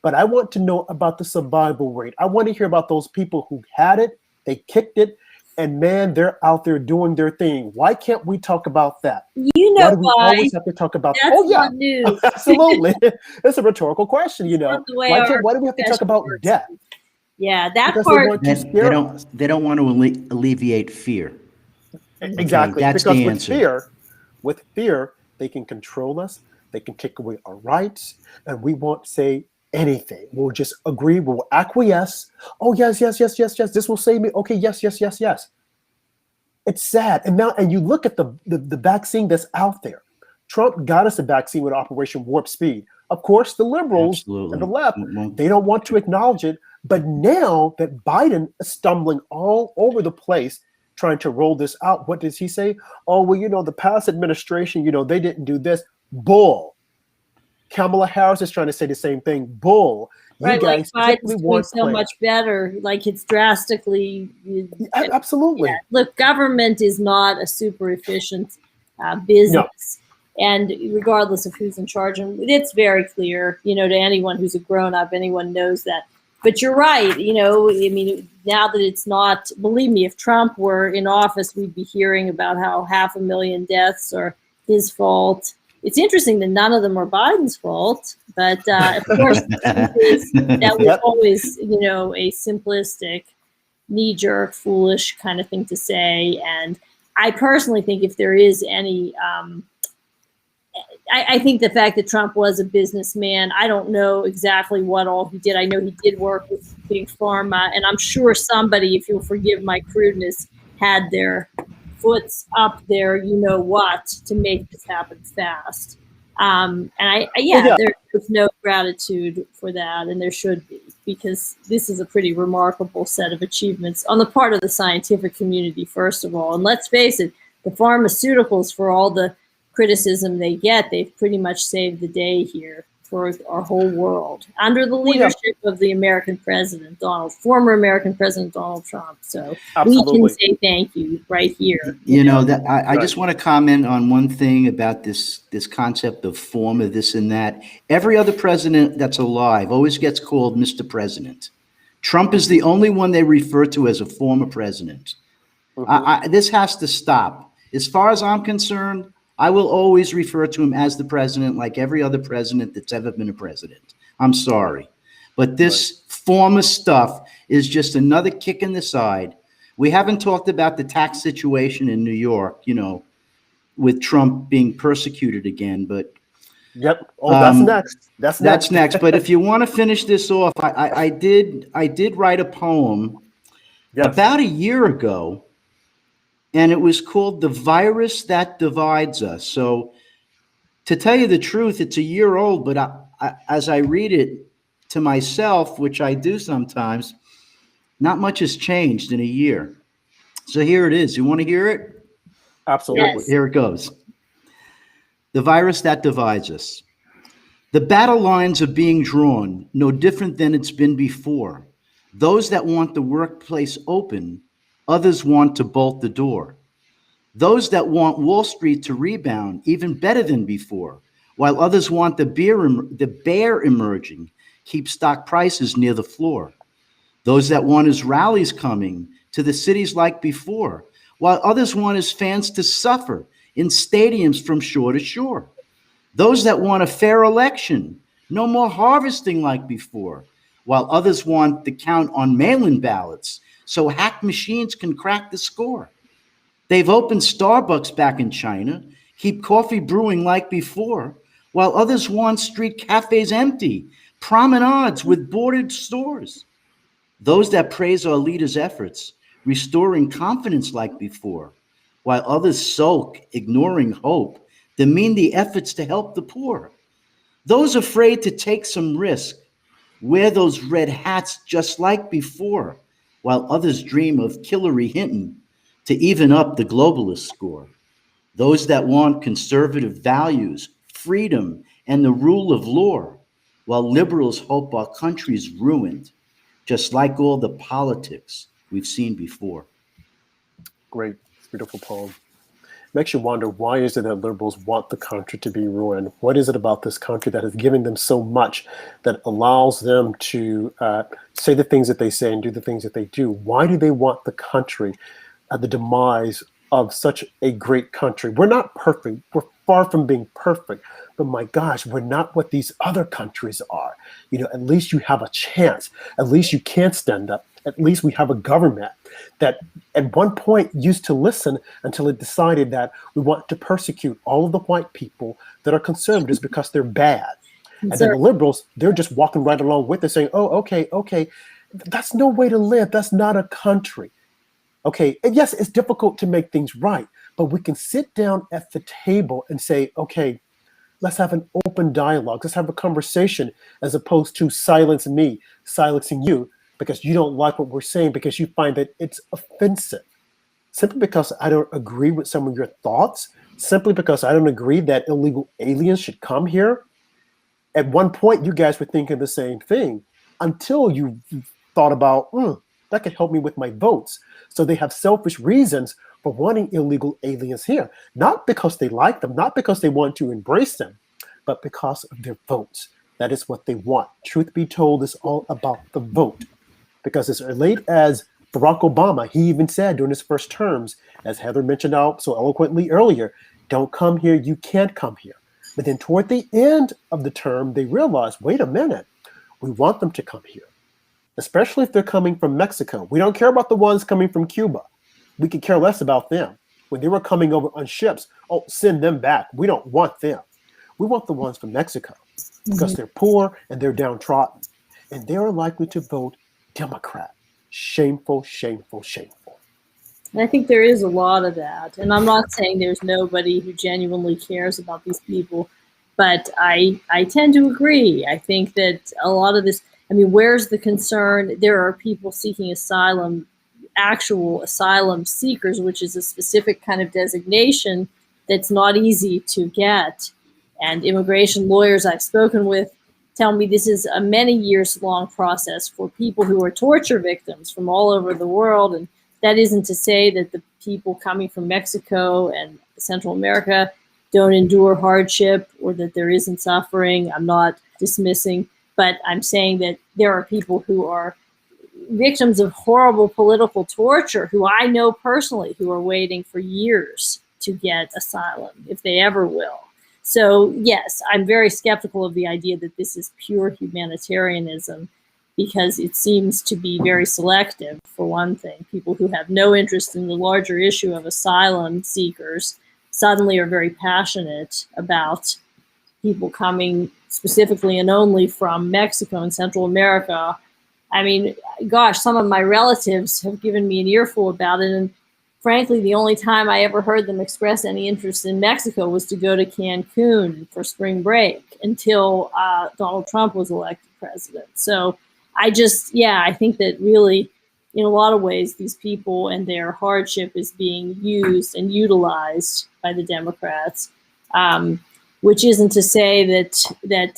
but I want to know about the survival rate. I want to hear about those people who had it, they kicked it, and man, they're out there doing their thing. Why can't we talk about that? Why do we always have to talk about? That's not news. Absolutely. It's a rhetorical question. Why do we have to talk about death? Yeah, that because part. They don't want to alleviate fear. Exactly. Okay, that's because the answer. with fear, they can control us. They can take away our rights, and we won't say anything. We'll just agree. We'll acquiesce. Oh, yes. This will save me. Okay, yes. It's sad. And you look at the vaccine that's out there. Trump got us a vaccine with Operation Warp Speed. Of course, the liberals and the left, they don't want to acknowledge it. But now that Biden is stumbling all over the place trying to roll this out, what does he say? Oh, well, the past administration, they didn't do this. Bull. Kamala Harris is trying to say the same thing. Bull. You guys Biden's doing so much better. Like it's drastically. Absolutely. Yeah. Look, government is not a super efficient business. No. And regardless of who's in charge, and it's very clear, to anyone who's a grown up, anyone knows that. But you're right. Now that it's not, believe me, if Trump were in office, we'd be hearing about how 500,000 deaths are his fault. It's interesting that none of them are Biden's fault, but of course that was always, a simplistic, knee-jerk, foolish kind of thing to say. And I personally think if there is any, I think the fact that Trump was a businessman, I don't know exactly what all he did. I know he did work with big pharma, and I'm sure somebody, if you'll forgive my crudeness, had their foots up there, to make this happen fast. There's no gratitude for that, and there should be, because this is a pretty remarkable set of achievements on the part of the scientific community, first of all. And let's face it, the pharmaceuticals, for all the criticism they get, they've pretty much saved the day here for our whole world under the leadership of the former American President Donald Trump. So Absolutely. We can say thank you right here. That I just want to comment on one thing about this concept of former this and that. Every other president that's alive always gets called Mr. President. Trump is the only one they refer to as a former president. Mm-hmm. This has to stop. As far as I'm concerned, I will always refer to him as the president, like every other president that's ever been a president. I'm sorry. But this former stuff is just another kick in the side. We haven't talked about the tax situation in New York, with Trump being persecuted again. But Yep. Oh, that's Um, next. That's next. But if you want to finish this off, I did write a poem Yes. about a year ago, and it was called "The Virus That Divides Us." So, to tell you the truth, it's a year old, but as I read it to myself, which I do sometimes, not much has changed in a year. So here it is. You want to hear it? Absolutely. Here it goes. The virus that divides us. The battle lines are being drawn, no different than it's been before. Those that want the workplace open, others want to bolt the door. Those that want Wall Street to rebound even better than before, while others want the bear emerging, keep stock prices near the floor. Those that want his rallies coming to the cities like before, while others want his fans to suffer in stadiums from shore to shore. Those that want a fair election, no more harvesting like before, while others want the count on mail-in ballots so hack machines can crack the score. They've opened Starbucks back in China, keep coffee brewing like before, while others want street cafes empty, promenades with boarded stores. Those that praise our leaders' efforts, restoring confidence like before, while others sulk, ignoring hope, demean the efforts to help the poor. Those afraid to take some risk, wear those red hats just like before, while others dream of Hillary Hinton to even up the globalist score. Those that want conservative values, freedom, and the rule of law, while liberals hope our country's ruined, just like all the politics we've seen before. Great, beautiful poem. Makes you wonder, why is it that liberals want the country to be ruined? What is it about this country that has given them so much that allows them to say the things that they say and do the things that they do? Why do they want the country at the demise of such a great country? We're not perfect. We're far from being perfect. But my gosh, we're not what these other countries are. You know, at least you have a chance. At least you can stand up. At least we have a government that at one point used to listen until it decided that we want to persecute all of the white people that are conservatives because they're bad. And then the liberals, they're just walking right along with it saying, oh, okay. That's no way to live. That's not a country. Okay, and yes, it's difficult to make things right, but we can sit down at the table and say, okay, let's have an open dialogue. Let's have a conversation as opposed to silencing you because you don't like what we're saying because you find that it's offensive. Simply because I don't agree with some of your thoughts, simply because I don't agree that illegal aliens should come here. At one point, you guys were thinking the same thing until you thought about, that could help me with my votes. So they have selfish reasons for wanting illegal aliens here, not because they like them, not because they want to embrace them, but because of their votes. That is what they want. Truth be told, it's all about the vote. Because as late as Barack Obama, he even said during his first terms, as Heather mentioned out so eloquently earlier, don't come here, you can't come here. But then toward the end of the term, they realized, wait a minute, we want them to come here, especially if they're coming from Mexico. We don't care about the ones coming from Cuba. We could care less about them. When they were coming over on ships, send them back. We don't want them. We want the ones from Mexico because they're poor and they're downtrodden. And they are likely to vote Democrat. Shameful, shameful, shameful. And I think there is a lot of that. And I'm not saying there's nobody who genuinely cares about these people, but I tend to agree. I think that a lot of this, I mean, where's the concern? There are people seeking asylum, actual asylum seekers, which is a specific kind of designation that's not easy to get. And immigration lawyers I've spoken with tell me this is a many years long process for people who are torture victims from all over the world. And that isn't to say that the people coming from Mexico and Central America don't endure hardship or that there isn't suffering. I'm not dismissing, but I'm saying that there are people who are victims of horrible political torture who I know personally who are waiting for years to get asylum, if they ever will. So yes, I'm very skeptical of the idea that this is pure humanitarianism because it seems to be very selective, for one thing. People who have no interest in the larger issue of asylum seekers suddenly are very passionate about people coming specifically and only from Mexico and Central America. I mean, gosh, some of my relatives have given me an earful about it. And frankly, the only time I ever heard them express any interest in Mexico was to go to Cancun for spring break until Donald Trump was elected president. So I think that really, in a lot of ways, these people and their hardship is being used and utilized by the Democrats, which isn't to say that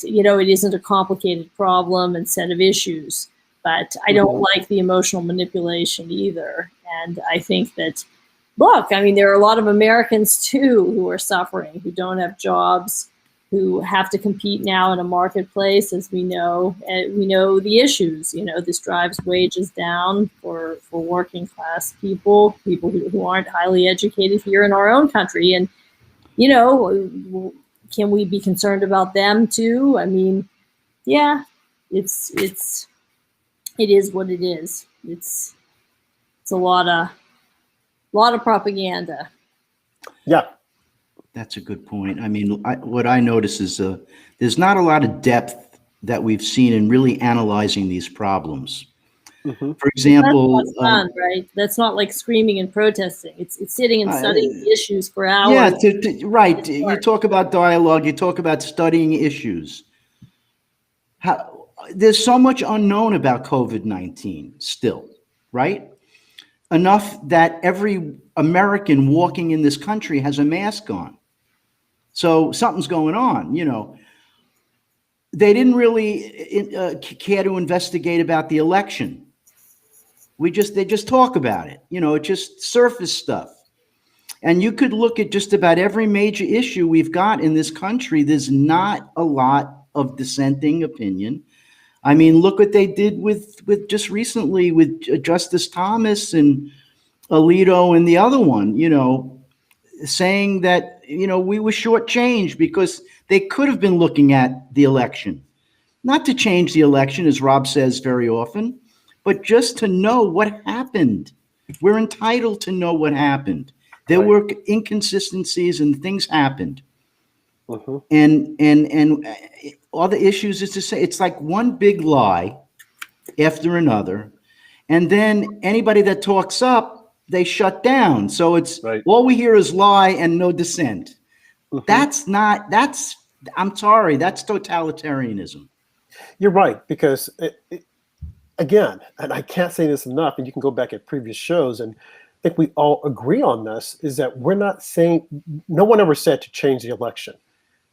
it isn't a complicated problem and set of issues. But I don't like the emotional manipulation either. And I think that, look, I mean, there are a lot of Americans too who are suffering, who don't have jobs, who have to compete now in a marketplace, as we know. And we know the issues. This drives wages down for working class people who aren't highly educated here in our own country. And, can we be concerned about them too? I mean, yeah, it is what it is. It's a lot of propaganda. Yeah. That's a good point. I mean, what I notice is there's not a lot of depth that we've seen in really analyzing these problems. Mm-hmm. For example, that's fun, right? That's not like screaming and protesting. It's sitting and studying the issues for hours. Yeah, right. You talk about dialogue. You talk about studying issues. There's so much unknown about COVID-19 still, right? Enough that every American walking in this country has a mask on. So something's going on, They didn't really care to investigate about the election. They just talk about it. It just surface stuff. And you could look at just about every major issue we've got in this country. There's not a lot of dissenting opinion. I mean, look what they did with just recently with Justice Thomas and Alito and the other one, saying that, we were shortchanged because they could have been looking at the election. Not to change the election, as Rob says very often, but just to know what happened. We're entitled to know what happened. There were inconsistencies and things happened. Mm-hmm. And all the issues is to say, it's like one big lie after another. And then anybody that talks up, they shut down. So it's all we hear is lie and no dissent. Mm-hmm. I'm sorry, that's totalitarianism. You're right, because again, and I can't say this enough, and you can go back at previous shows, and I think we all agree on this, is that we're not saying, no one ever said to change the election,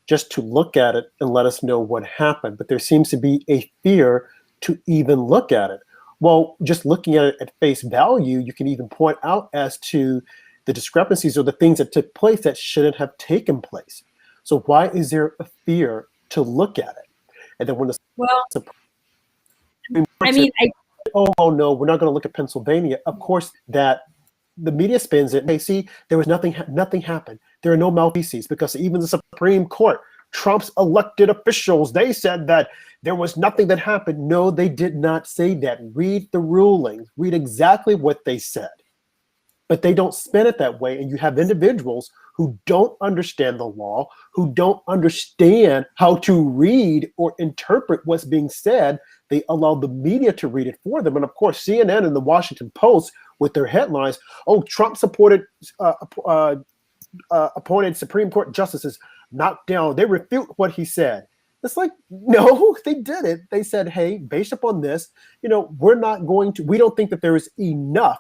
just to look at it and let us know what happened. But there seems to be a fear to even look at it. Well, just looking at it at face value, you can even point out as to the discrepancies or the things that took place that shouldn't have taken place. So why is there a fear to look at it? And then when the oh no, we're not going to look at Pennsylvania. Of course, that the media spins it. They see there was nothing happened. There are no malfeasance, because even the Supreme Court, Trump's elected officials, they said that there was nothing that happened. No, they did not say that. Read the rulings. Read exactly what they said. But they don't spin it that way. And you have individuals who don't understand the law, who don't understand how to read or interpret what's being said. They allow the media to read it for them. And of course, CNN and the Washington Post with their headlines, oh, Trump supported appointed Supreme Court justices knocked down. They refute what he said. It's like, no, they didn't. They said, hey, based upon this, we don't think that there is enough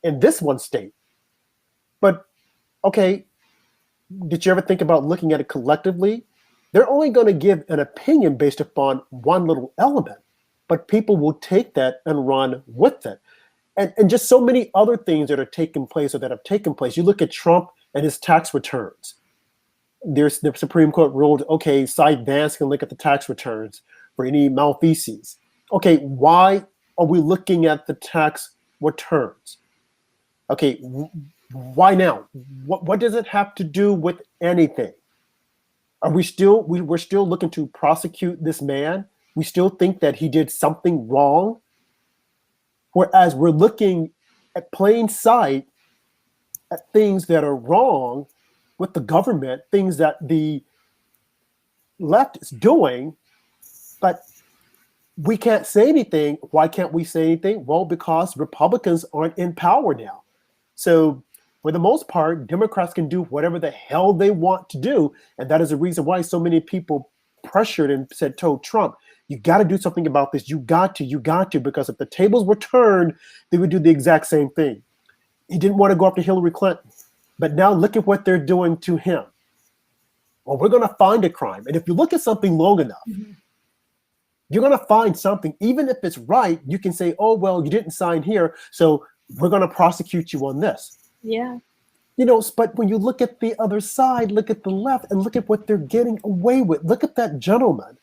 in this one state. But okay, did you ever think about looking at it collectively? They're only going to give an opinion based upon one little element, but people will take that and run with it. And just so many other things that are taking place or that have taken place. You look at Trump and his tax returns. There's the Supreme Court ruled, okay, Cy Vance can look at the tax returns for any malfeasance. Okay, why are we looking at the tax returns? Okay, why now? What does it have to do with anything? Are we're still looking to prosecute this man? We still think that he did something wrong? Whereas we're looking at plain sight at things that are wrong with the government, things that the left is doing, but we can't say anything. Why can't we say anything? Well, because Republicans aren't in power now. So for the most part, Democrats can do whatever the hell they want to do. And that is the reason why so many people pressured and told Trump, you got to do something about this. You got to, because if the tables were turned, they would do the exact same thing. He didn't want to go after Hillary Clinton. But now look at what they're doing to him. Well, we're going to find a crime. And if you look at something long enough, you're going to find something. Even if it's right, you can say, oh, well, you didn't sign here, so we're going to prosecute you on this. Yeah. But when you look at the other side, look at the left, and look at what they're getting away with. Look at that gentleman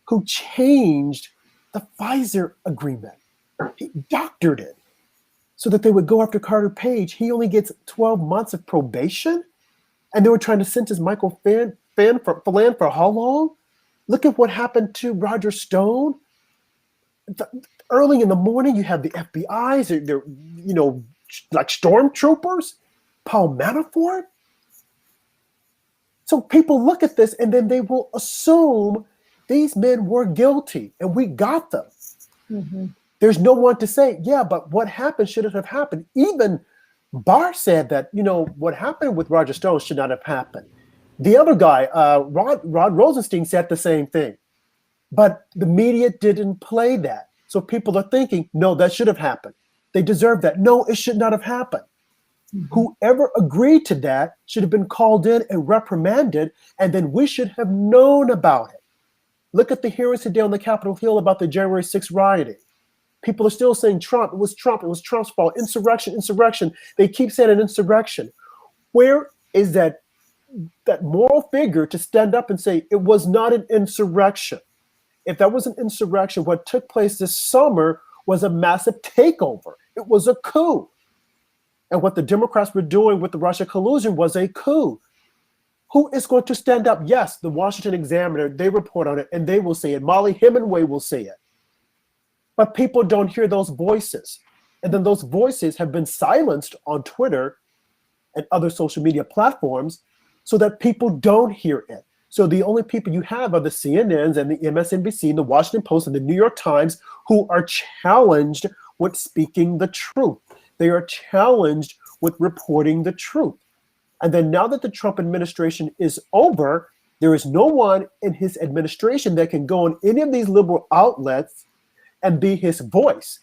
who changed the Pfizer agreement. He doctored it so that they would go after Carter Page. He only gets 12 months of probation, and they were trying to sentence Michael Flynn for how long? Look at what happened to Roger Stone. Early in the morning, you have the FBI's, they're like stormtroopers, Paul Manafort. So people look at this and then they will assume these men were guilty and we got them. Mm-hmm. There's no one to say, yeah, but what happened shouldn't have happened. Even Barr said that, what happened with Roger Stone should not have happened. The other guy, Rod Rosenstein, said the same thing. But the media didn't play that. So people are thinking, no, that should have happened. They deserve that. No, it should not have happened. Mm-hmm. Whoever agreed to that should have been called in and reprimanded, and then we should have known about it. Look at the hearings today on the Capitol Hill about the January 6th rioting. People are still saying Trump, it was Trump's fault, insurrection. They keep saying an insurrection. Where is that moral figure to stand up and say it was not an insurrection? If that was an insurrection, what took place this summer was a massive takeover. It was a coup. And what the Democrats were doing with the Russia collusion was a coup. Who is going to stand up? Yes, the Washington Examiner, they report on it and they will say it. Molly Hemingway will say it. But people don't hear those voices. And then those voices have been silenced on Twitter and other social media platforms so that people don't hear it. So the only people you have are the CNNs and the MSNBC and the Washington Post and the New York Times who are challenged with speaking the truth. They are challenged with reporting the truth. And then now that the Trump administration is over, there is no one in his administration that can go on any of these liberal outlets and be his voice.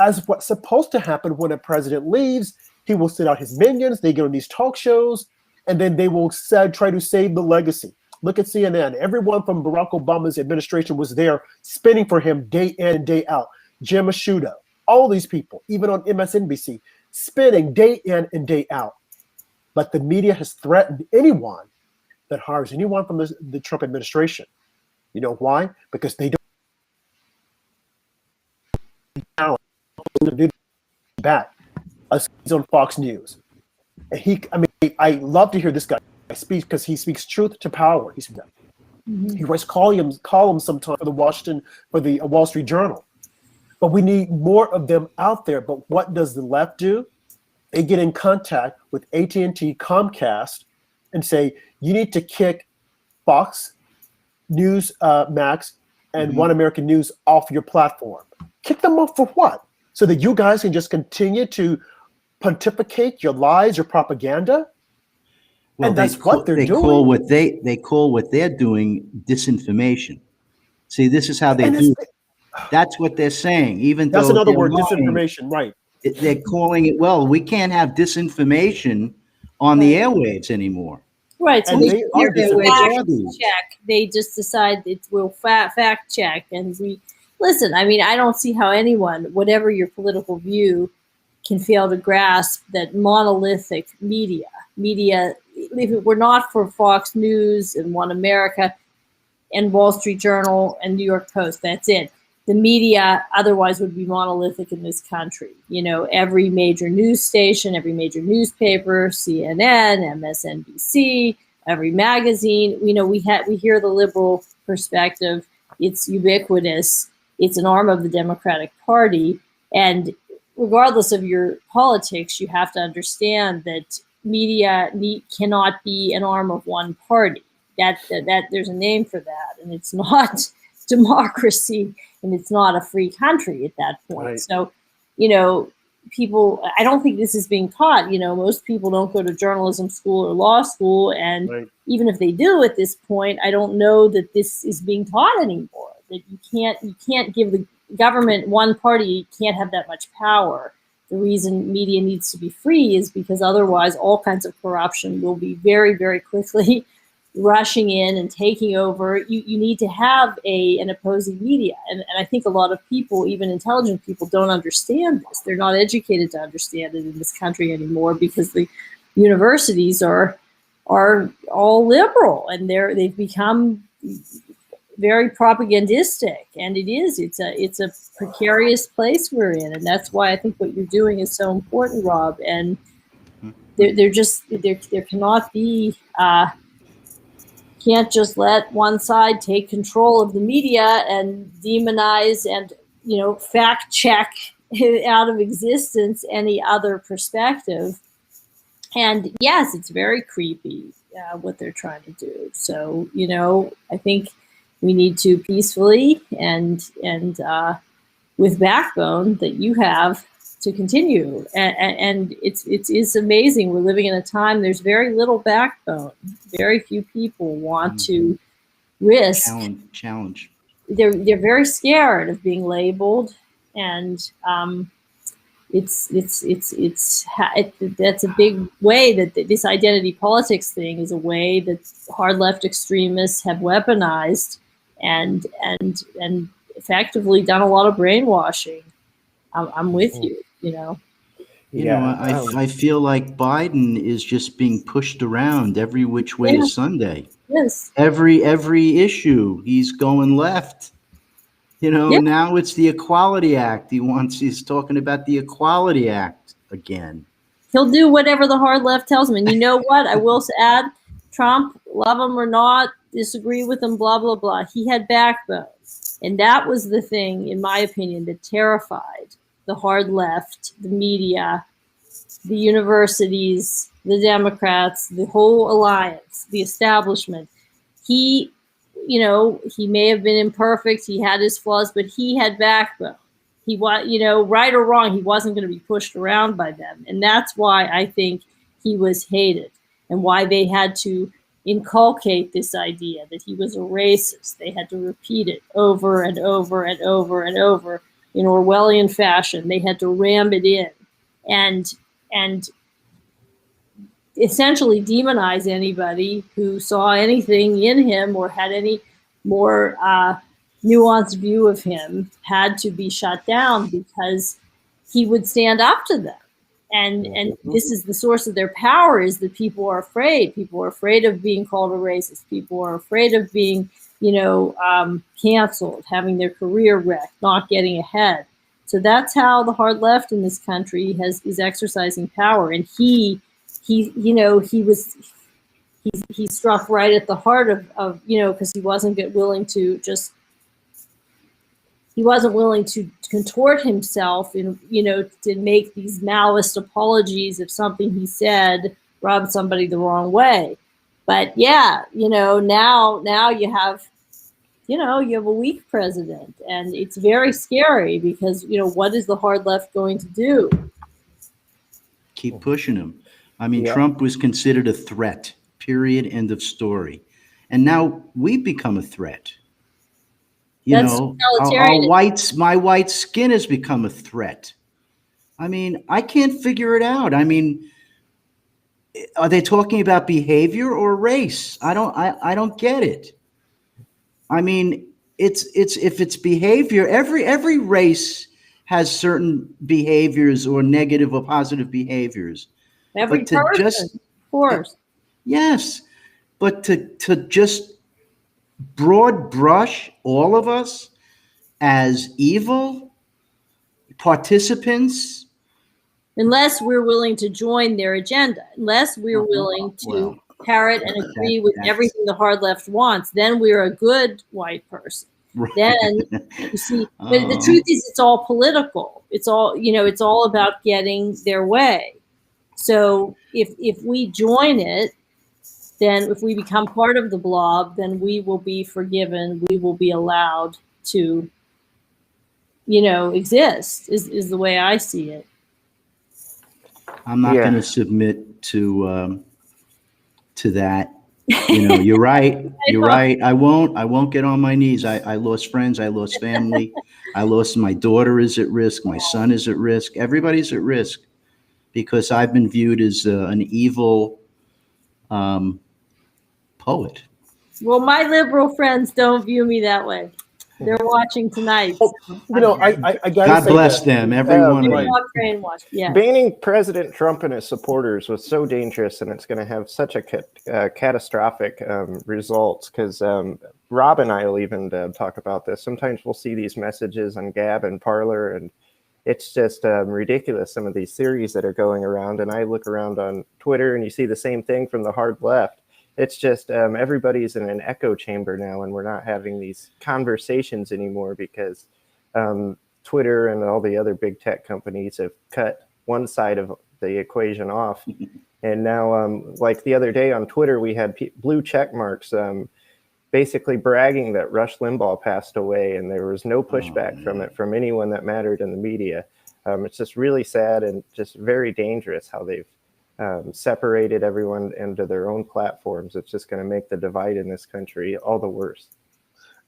As what's supposed to happen when a president leaves, he will sit out his minions, they get on these talk shows, and then they will try to save the legacy. Look at CNN. Everyone from Barack Obama's administration was there spinning for him day in and day out. Jim Asciuto, all these people, even on MSNBC, spinning day in and day out. But the media has threatened anyone that hires anyone from the Trump administration. You know why? Because they don't do back. He's on Fox News. And I love to hear this guy speak because he speaks truth to power. He writes columns sometimes for the Wall Street Journal. But we need more of them out there. But what does the left do? They get in contact with AT&T, Comcast, and say, you need to kick Fox News Max and One American News off your platform. Kick them off for what? So that you guys can just continue to pontificate your lies, your propaganda? Well, and that's what they're doing. They call what they're doing disinformation. See, this is how they do it. That's what they're saying. Even that's though another word, disinformation, right? They're calling it, well, we can't have disinformation on the airwaves anymore. Right. So they are fact check. They just decide we'll fact check. And listen, I don't see how anyone, whatever your political view, can fail to grasp that monolithic media, if it were not for Fox News and One America and Wall Street Journal and New York Post, that's it. The media otherwise would be monolithic in this country. Every major news station, every major newspaper, CNN, MSNBC, every magazine, we hear the liberal perspective. It's ubiquitous. It's an arm of the Democratic Party. And regardless of your politics, you have to understand that media cannot be an arm of one party. that there's a name for that, and it's not democracy, and it's not a free country at that point. Right. So, people, I don't think this is being taught. Most people don't go to journalism school or law school, and Right. even if they do at this point, I don't know that this is being taught anymore. That you can't give the government, one party can't have that much power. The reason media needs to be free is because otherwise all kinds of corruption will be very, very quickly rushing in and taking over. You need to have an opposing media. And I think a lot of people, even intelligent people, don't understand this. They're not educated to understand it in this country anymore because the universities are all liberal, and they've become very propagandistic, and it's a precarious place we're in, and that's why I think what you're doing is so important, Rob. And there cannot be can't just let one side take control of the media and demonize and fact check out of existence any other perspective. And yes, it's very creepy what they're trying to do. So I think we need to peacefully and with backbone that you have to continue. And it's amazing. We're living in a time there's very little backbone. Very few people want to risk challenge. They're very scared of being labeled, and that's a big way that this identity politics thing is a way that hard left extremists have weaponized and effectively done a lot of brainwashing. I'm with you. I feel like Biden is just being pushed around every which way is Sunday. Yes. Every issue he's going left. Now it's the Equality Act. He's talking about the Equality Act again. He'll do whatever the hard left tells him. And you know what? I will add, Trump, love him or not, disagree with him, blah, blah, blah. He had backbone. And that was the thing, in my opinion, that terrified the hard left, the media, the universities, the Democrats, the whole alliance, the establishment. He may have been imperfect. He had his flaws, but he had backbone. He was, right or wrong, he wasn't going to be pushed around by them. And that's why I think he was hated, and why they had to inculcate this idea that he was a racist. They had to repeat it over and over and over and over in Orwellian fashion. They had to ram it in and essentially demonize anybody who saw anything in him or had any more nuanced view of him had to be shut down because he would stand up to them. And this is the source of their power, is that people are afraid. People are afraid of being called a racist. People are afraid of being, canceled, having their career wrecked, not getting ahead. So that's how the hard left in this country is exercising power. And he struck right at the heart of because he wasn't willing to contort himself and to make these malice apologies if something he said rubbed somebody the wrong way. But now you have a weak president, and it's very scary because what is the hard left going to do? Keep pushing him. I mean, Trump was considered a threat, period, end of story. And now we've become a threat. My white skin has become a threat. I mean, I can't figure it out. I mean, are they talking about behavior or race? I don't get it. I mean, if it's behavior, every race has certain behaviors or negative or positive behaviors. Every person, of course. Yes, but to just broad brush all of us as evil participants, unless we're willing to join their agenda, unless we're willing to parrot and agree with everything the hard left wants, then we're a good white person. Right. Then you see, but the truth is, it's all political. It's all about getting their way. So if we join it, then if we become part of the blob, then we will be forgiven. We will be allowed to, exist is the way I see it. I'm not going to submit to that. You're right. You're right. I won't get on my knees. I lost friends. I lost family. I lost my daughter is at risk. My son is at risk. Everybody's at risk because I've been viewed as an evil poet. Well, my liberal friends don't view me that way. They're watching tonight. I gotta God say bless that. them, every one of them. Brainwashed. Yeah. Banning President Trump and his supporters was so dangerous, and it's going to have such a catastrophic results. Because Rob and I will even talk about this. Sometimes we'll see these messages on Gab and Parler, and it's just ridiculous. Some of these theories that are going around, and I look around on Twitter, and you see the same thing from the hard left. It's just everybody's in an echo chamber now, and we're not having these conversations anymore because Twitter and all the other big tech companies have cut one side of the equation off. And now, like the other day on Twitter, we had blue check marks basically bragging that Rush Limbaugh passed away, and there was no pushback from it from anyone that mattered in the media. It's just really sad and just very dangerous how they've separated everyone into their own platforms. It's just going to make the divide in this country all the worse.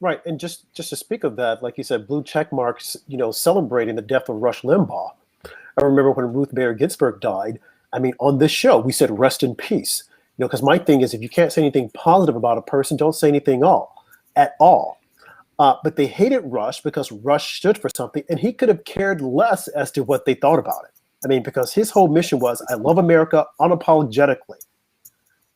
Right, and just to speak of that, like you said, blue check marks, celebrating the death of Rush Limbaugh. I remember when Ruth Bader Ginsburg died. I mean, on this show, we said rest in peace. Because my thing is, if you can't say anything positive about a person, don't say anything at all. But they hated Rush because Rush stood for something, and he could have cared less as to what they thought about it. I mean, because his whole mission was, I love America unapologetically.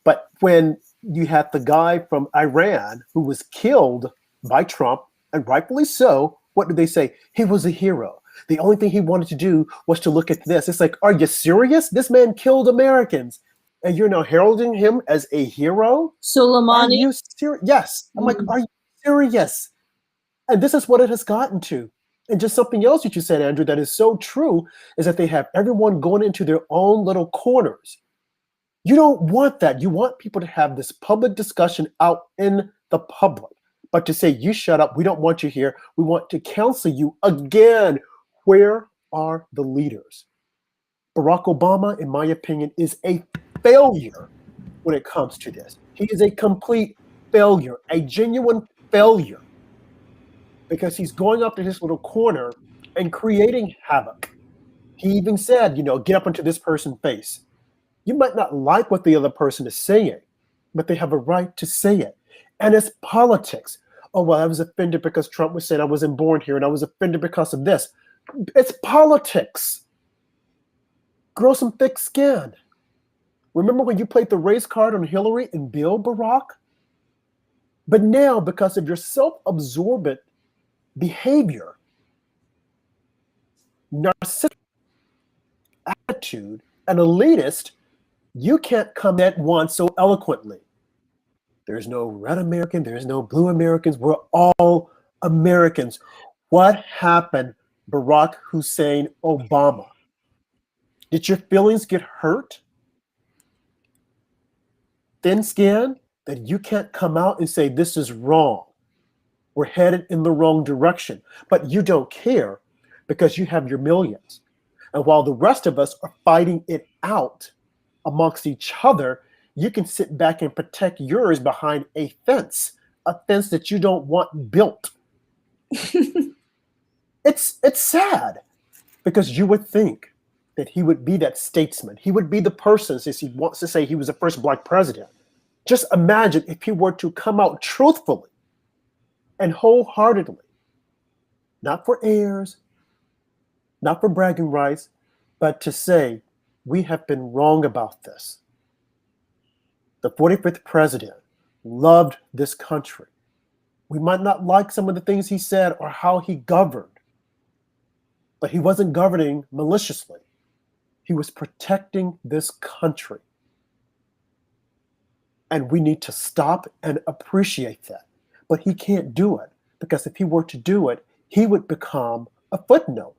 But when you had the guy from Iran who was killed by Trump, and rightfully so, what did they say? He was a hero. The only thing he wanted to do was to look at this. It's like, are you serious? This man killed Americans, and you're now heralding him as a hero? Soleimani? Are you serious? Yes. I'm like, are you serious? And this is what it has gotten to. And just something else that you said, Andrew, that is so true is that they have everyone going into their own little corners. You don't want that. You want people to have this public discussion out in the public. But to say, you shut up, we don't want you here, we want to counsel you again. Where are the leaders? Barack Obama, in my opinion, is a failure when it comes to this. He is a complete failure, a genuine failure. Because he's going up to his little corner and creating havoc. He even said, get up into this person's face. You might not like what the other person is saying, but they have a right to say it. And it's politics. Oh, well, I was offended because Trump was saying I wasn't born here, and I was offended because of this. It's politics. Grow some thick skin. Remember when you played the race card on Hillary and Bill, Barack? But now, because of your self-absorbent behavior, narcissistic attitude, and elitist, you can't come at one so eloquently. There's no red American, there's no blue Americans, we're all Americans. What happened, Barack Hussein Obama? Did your feelings get hurt? Thin skin? That you can't come out and say this is wrong. We're headed in the wrong direction. But you don't care because you have your millions. And while the rest of us are fighting it out amongst each other, you can sit back and protect yours behind a fence that you don't want built. It's sad because you would think that he would be that statesman. He would be the person, since he wants to say he was the first Black president. Just imagine if he were to come out truthfully and wholeheartedly, not for airs, not for bragging rights, but to say, we have been wrong about this. The 45th president loved this country. We might not like some of the things he said or how he governed, but he wasn't governing maliciously. He was protecting this country. And we need to stop and appreciate that. But he can't do it, because if he were to do it, he would become a footnote.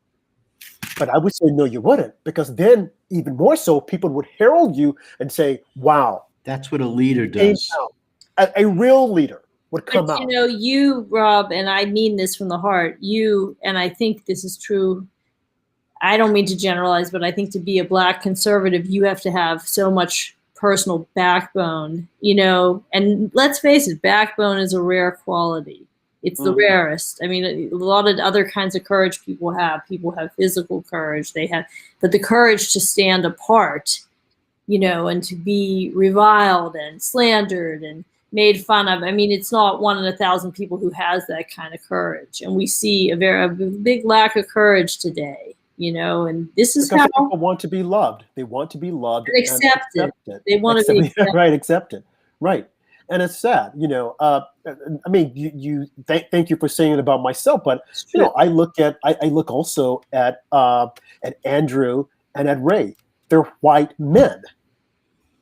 But I would say, no, you wouldn't, because then even more so, people would herald you and say, wow, That's what a leader came does. out. A real leader would come But out. you, Rob, and I mean this from the heart, you, and I think this is true. I don't mean to generalize, but I think to be a Black conservative, you have to have so much personal backbone, and let's face it, backbone is a rare quality. It's the rarest. I mean, a lot of other kinds of courage people have. People have physical courage. But the courage to stand apart, and to be reviled and slandered and made fun of. I mean, it's not 1 in 1,000 people who has that kind of courage. And we see a big lack of courage today, and this is because how people want to be loved. They want to be loved and accepted. They want to be accepted. Right, accepted. Right. And it's sad, I mean, thank you for saying it about myself, but I look also at Andrew and at Ray. They're white men,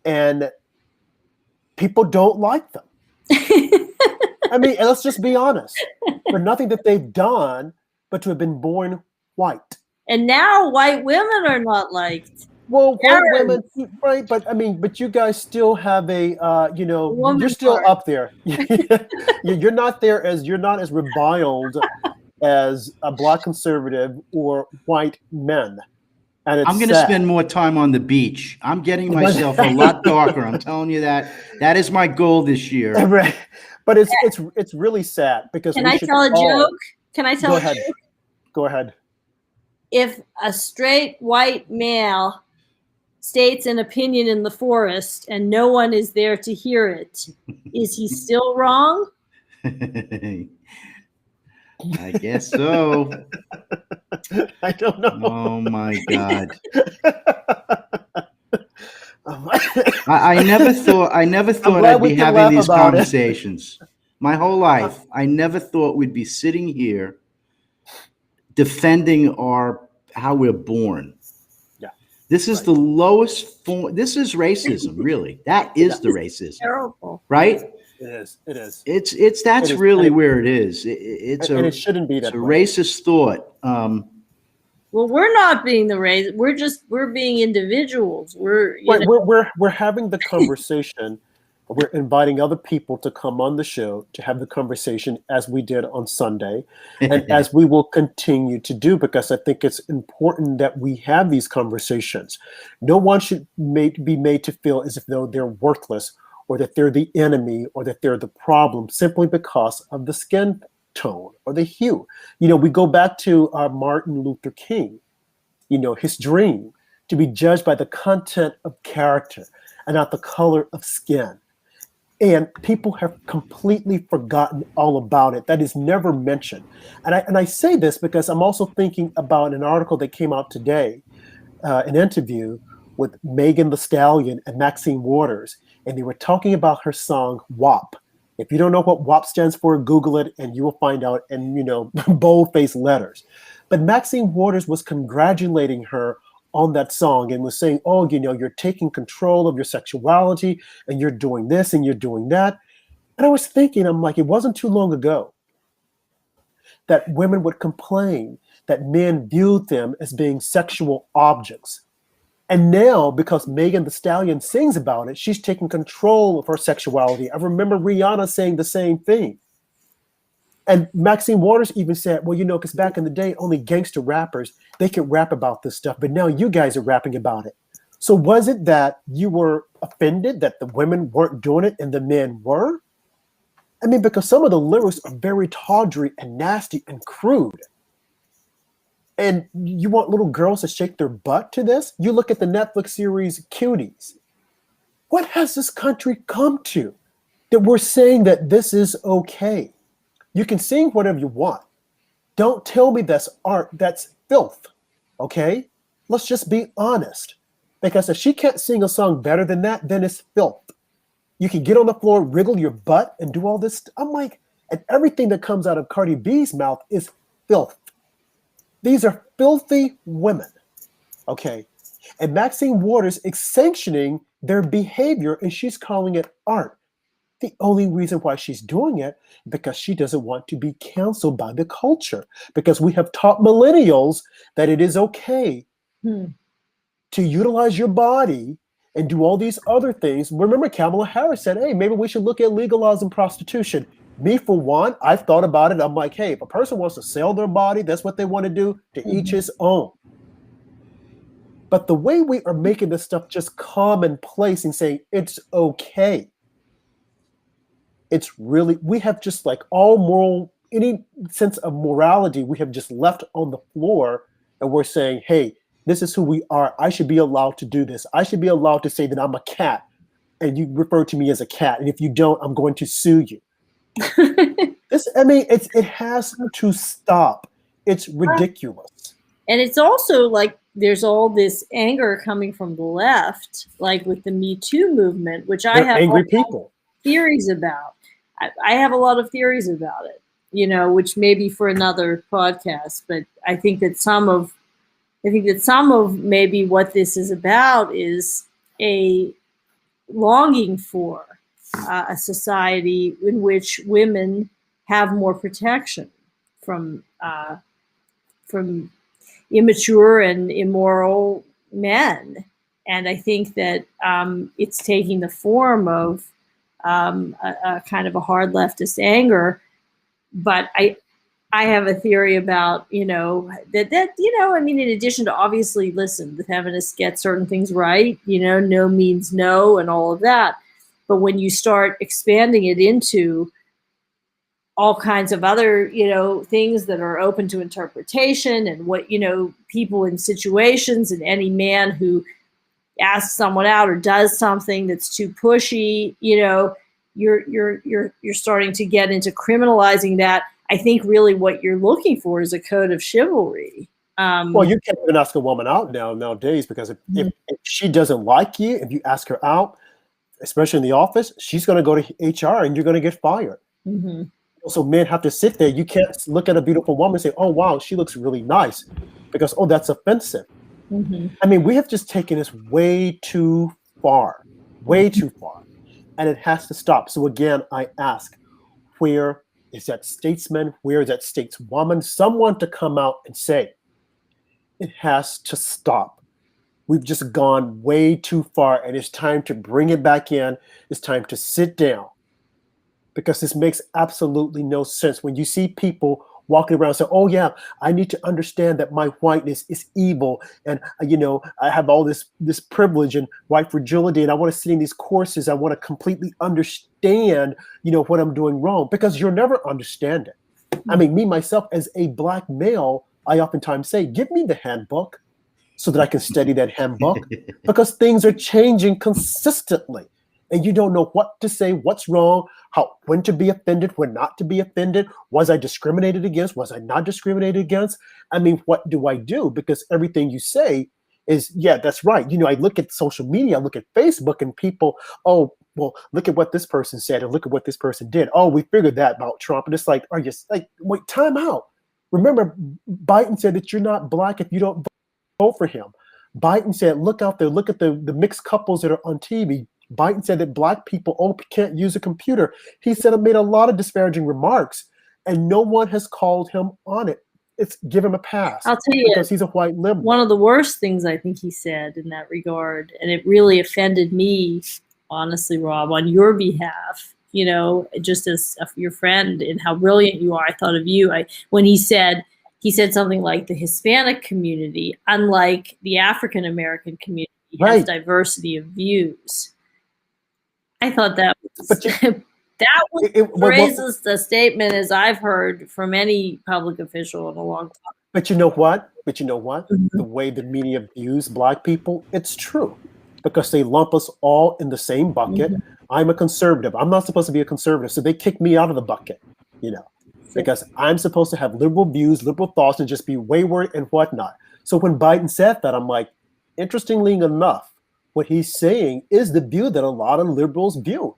and people don't like them. I mean, let's just be honest. For nothing that they've done, but to have been born white. And now white women are not liked. Well, white women, right? But I mean, but you guys still have you're still up there. You're not as reviled as a Black conservative or white men. And it's I'm going to spend more time on the beach. I'm getting myself a lot darker. I'm telling you that. That is my goal this year. Right. But it's really sad because Can I tell a joke? Can I tell Go a ahead. joke? Go ahead. If a straight white male states an opinion in the forest and no one is there to hear it, is he still wrong? I guess so. I don't know. Oh my God. I never thought I'd be having these conversations. My whole life, I never thought we'd be sitting here defending how we're born. Yeah. This is the lowest form. This is racism, really. That is the racism. Terrible. Right? It is. That's really where it is. And it shouldn't be that it's a way. racist thought. Well, we're not being the race. We're being individuals. We're having the conversation. We're inviting other people to come on the show to have the conversation as we did on Sunday and as we will continue to do, because I think it's important that we have these conversations. No one should be made to feel as if though they're worthless or that they're the enemy or that they're the problem simply because of the skin tone or the hue. We go back to Martin Luther King, his dream to be judged by the content of character and not the color of skin. And people have completely forgotten all about it. That is never mentioned. And I say this because I'm also thinking about an article that came out today, an interview with Megan Thee Stallion and Maxine Waters. And they were talking about her song WAP. If you don't know what WAP stands for, Google it and you will find out in, bold-faced letters. But Maxine Waters was congratulating her on that song and was saying, oh, you're taking control of your sexuality and you're doing this and you're doing that. And I was thinking, I'm like, it wasn't too long ago that women would complain that men viewed them as being sexual objects. And now, because Megan Thee Stallion sings about it, she's taking control of her sexuality. I remember Rihanna saying the same thing. And Maxine Waters even said, well, because back in the day, only gangster rappers, they could rap about this stuff. But now you guys are rapping about it. So was it that you were offended that the women weren't doing it and the men were? I mean, because some of the lyrics are very tawdry and nasty and crude. And you want little girls to shake their butt to this? You look at the Netflix series Cuties. What has this country come to that we're saying that this is okay? You can sing whatever you want. Don't tell me that's art, that's filth, okay? Let's just be honest. Because if she can't sing a song better than that, then it's filth. You can get on the floor, wriggle your butt, and do all this. I'm like, and everything that comes out of Cardi B's mouth is filth. These are filthy women, okay? And Maxine Waters is sanctioning their behavior, and she's calling it art. The only reason why she's doing it because she doesn't want to be canceled by the culture, because we have taught millennials that it is okay to utilize your body and do all these other things. Remember, Kamala Harris said, hey, maybe we should look at legalizing prostitution. Me, for one, I've thought about it. I'm like, hey, if a person wants to sell their body, that's what they want to do, to each his own. But the way we are making this stuff just commonplace and saying it's okay, it's really, we have just like all moral, any sense of morality, we have just left on the floor, and we're saying, hey, this is who we are. I should be allowed to do this. I should be allowed to say that I'm a cat, and you refer to me as a cat. And if you don't, I'm going to sue you. It has to stop. It's ridiculous. And it's also like there's all this anger coming from the left, like with the Me Too movement, which I have angry people theories about. I have a lot of theories about it, which may be for another podcast. But I think that some of maybe what this is about is a longing for a society in which women have more protection from immature and immoral men. And I think that it's taking the form of a kind of a hard leftist anger. But I have a theory about, in addition to obviously, listen, the feminists get certain things right, no means no and all of that. But when you start expanding it into all kinds of other, things that are open to interpretation, and what, people in situations, and any man who asks someone out or does something that's too pushy, you're starting to get into criminalizing that. I think really what you're looking for is a code of chivalry. Well, you can't even ask a woman out nowadays, because if she doesn't like you, if you ask her out, especially in the office, she's going to go to HR and you're going to get fired. Mm-hmm. So men have to sit there. You can't look at a beautiful woman and say, oh, wow, she looks really nice, because, oh, that's offensive. Mm-hmm. We have just taken this way too far, and it has to stop. So again, I ask, where is that statesman? Where is that stateswoman? Someone to come out and say, it has to stop. We've just gone way too far, and it's time to bring it back in. It's time to sit down, because this makes absolutely no sense. When you see people walking around saying, oh yeah, I need to understand that my whiteness is evil, and I have all this privilege and white fragility, and I want to sit in these courses. I want to completely understand, what I'm doing wrong, because you'll never understand it. Me, myself, as a Black male, I oftentimes say, give me the handbook so that I can study that handbook, because things are changing consistently. And you don't know what to say, what's wrong, when to be offended, when not to be offended. Was I discriminated against? Was I not discriminated against? What do I do? Because everything you say is, yeah, that's right. I look at social media, I look at Facebook, and people, oh, well, look at what this person said, and look at what this person did. Oh, we figured that about Trump. And it's like, are you like, wait, time out. Remember, Biden said that you're not Black if you don't vote for him. Biden said, look out there, look at the mixed couples that are on TV. Biden said that Black people can't use a computer. He said, I made a lot of disparaging remarks, and no one has called him on it. It's give him a pass. I'll tell you, because he's a white liberal. One of the worst things I think he said in that regard, and it really offended me, honestly, Rob, on your behalf, just as your friend and how brilliant you are. I thought of you. When he said something like, the Hispanic community, unlike the African American community, has diversity of views. I thought that was the statement as I've heard from any public official in a long time. But you know what? Mm-hmm. The way the media views Black people, it's true, because they lump us all in the same bucket. Mm-hmm. I'm a conservative. I'm not supposed to be a conservative, so they kick me out of the bucket, because I'm supposed to have liberal views, liberal thoughts, and just be wayward and whatnot. So when Biden said that, I'm like, interestingly enough, what he's saying is the view that a lot of liberals view.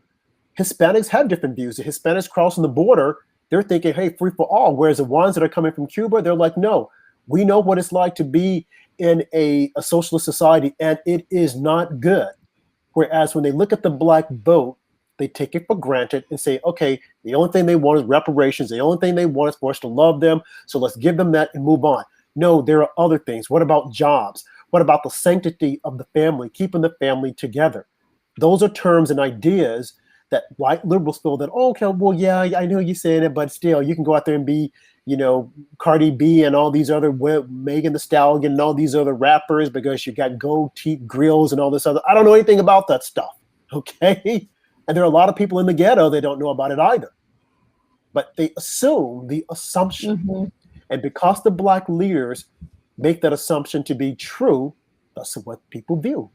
Hispanics have different views. The Hispanics crossing the border, they're thinking, hey, free for all. Whereas the ones that are coming from Cuba, they're like, no, we know what it's like to be in a socialist society, and it is not good. Whereas when they look at the Black vote, they take it for granted and say, okay, the only thing they want is reparations. The only thing they want is for us to love them. So let's give them that and move on. No, there are other things. What about jobs? What about the sanctity of the family, keeping the family together? Those are terms and ideas that white liberals feel that, oh, okay, well, yeah, I know you're saying it, but still, you can go out there and be, you know, Cardi B and all these other Megan Thee Stallion and all these other rappers because you got gold teeth grills and all this other. I don't know anything about that stuff, okay? And there are a lot of people in the ghetto that don't know about it either. But they assume the assumption. Mm-hmm. And because the black leaders make that assumption to be true, that's what people view.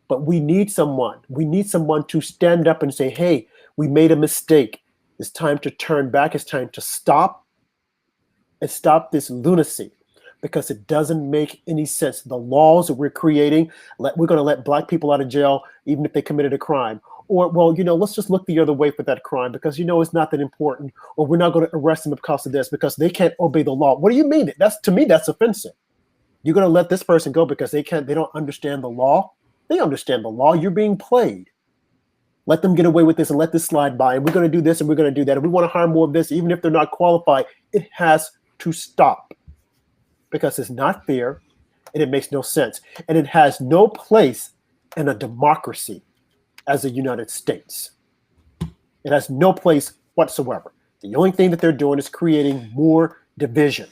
But we need someone. We need someone to stand up and say, hey, we made a mistake. It's time to turn back. It's time to stop and stop this lunacy because it doesn't make any sense. The laws that we're creating, we're going to let black people out of jail even if they committed a crime. Or, well, you know, let's just look the other way for that crime because, you know, it's not that important. Or we're not going to arrest them because of this because they can't obey the law. What do you mean? To me, that's offensive. You're going to let this person go because they don't understand the law. They understand the law. You're being played. Let them get away with this and let this slide by. And we're going to do this and we're going to do that. And we want to hire more of this, even if they're not qualified. It has to stop because it's not fair and it makes no sense. And it has no place in a democracy as the United States. It has no place whatsoever. The only thing that they're doing is creating more division.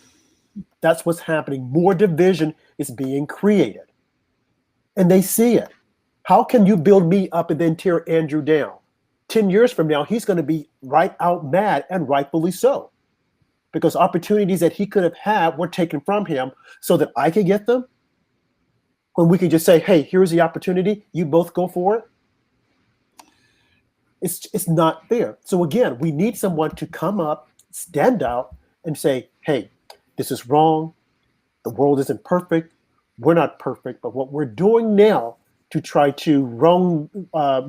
That's what's happening. More division is being created. And they see it. How can you build me up and then tear Andrew down? 10 years from now, he's going to be right out mad, and rightfully so. Because opportunities that he could have had were taken from him so that I could get them. When we could just say, hey, here's the opportunity. You both go for it. It's not fair. So again, we need someone to come up, stand out, and say, hey, this is wrong. The world isn't perfect. We're not perfect. But what we're doing now to try to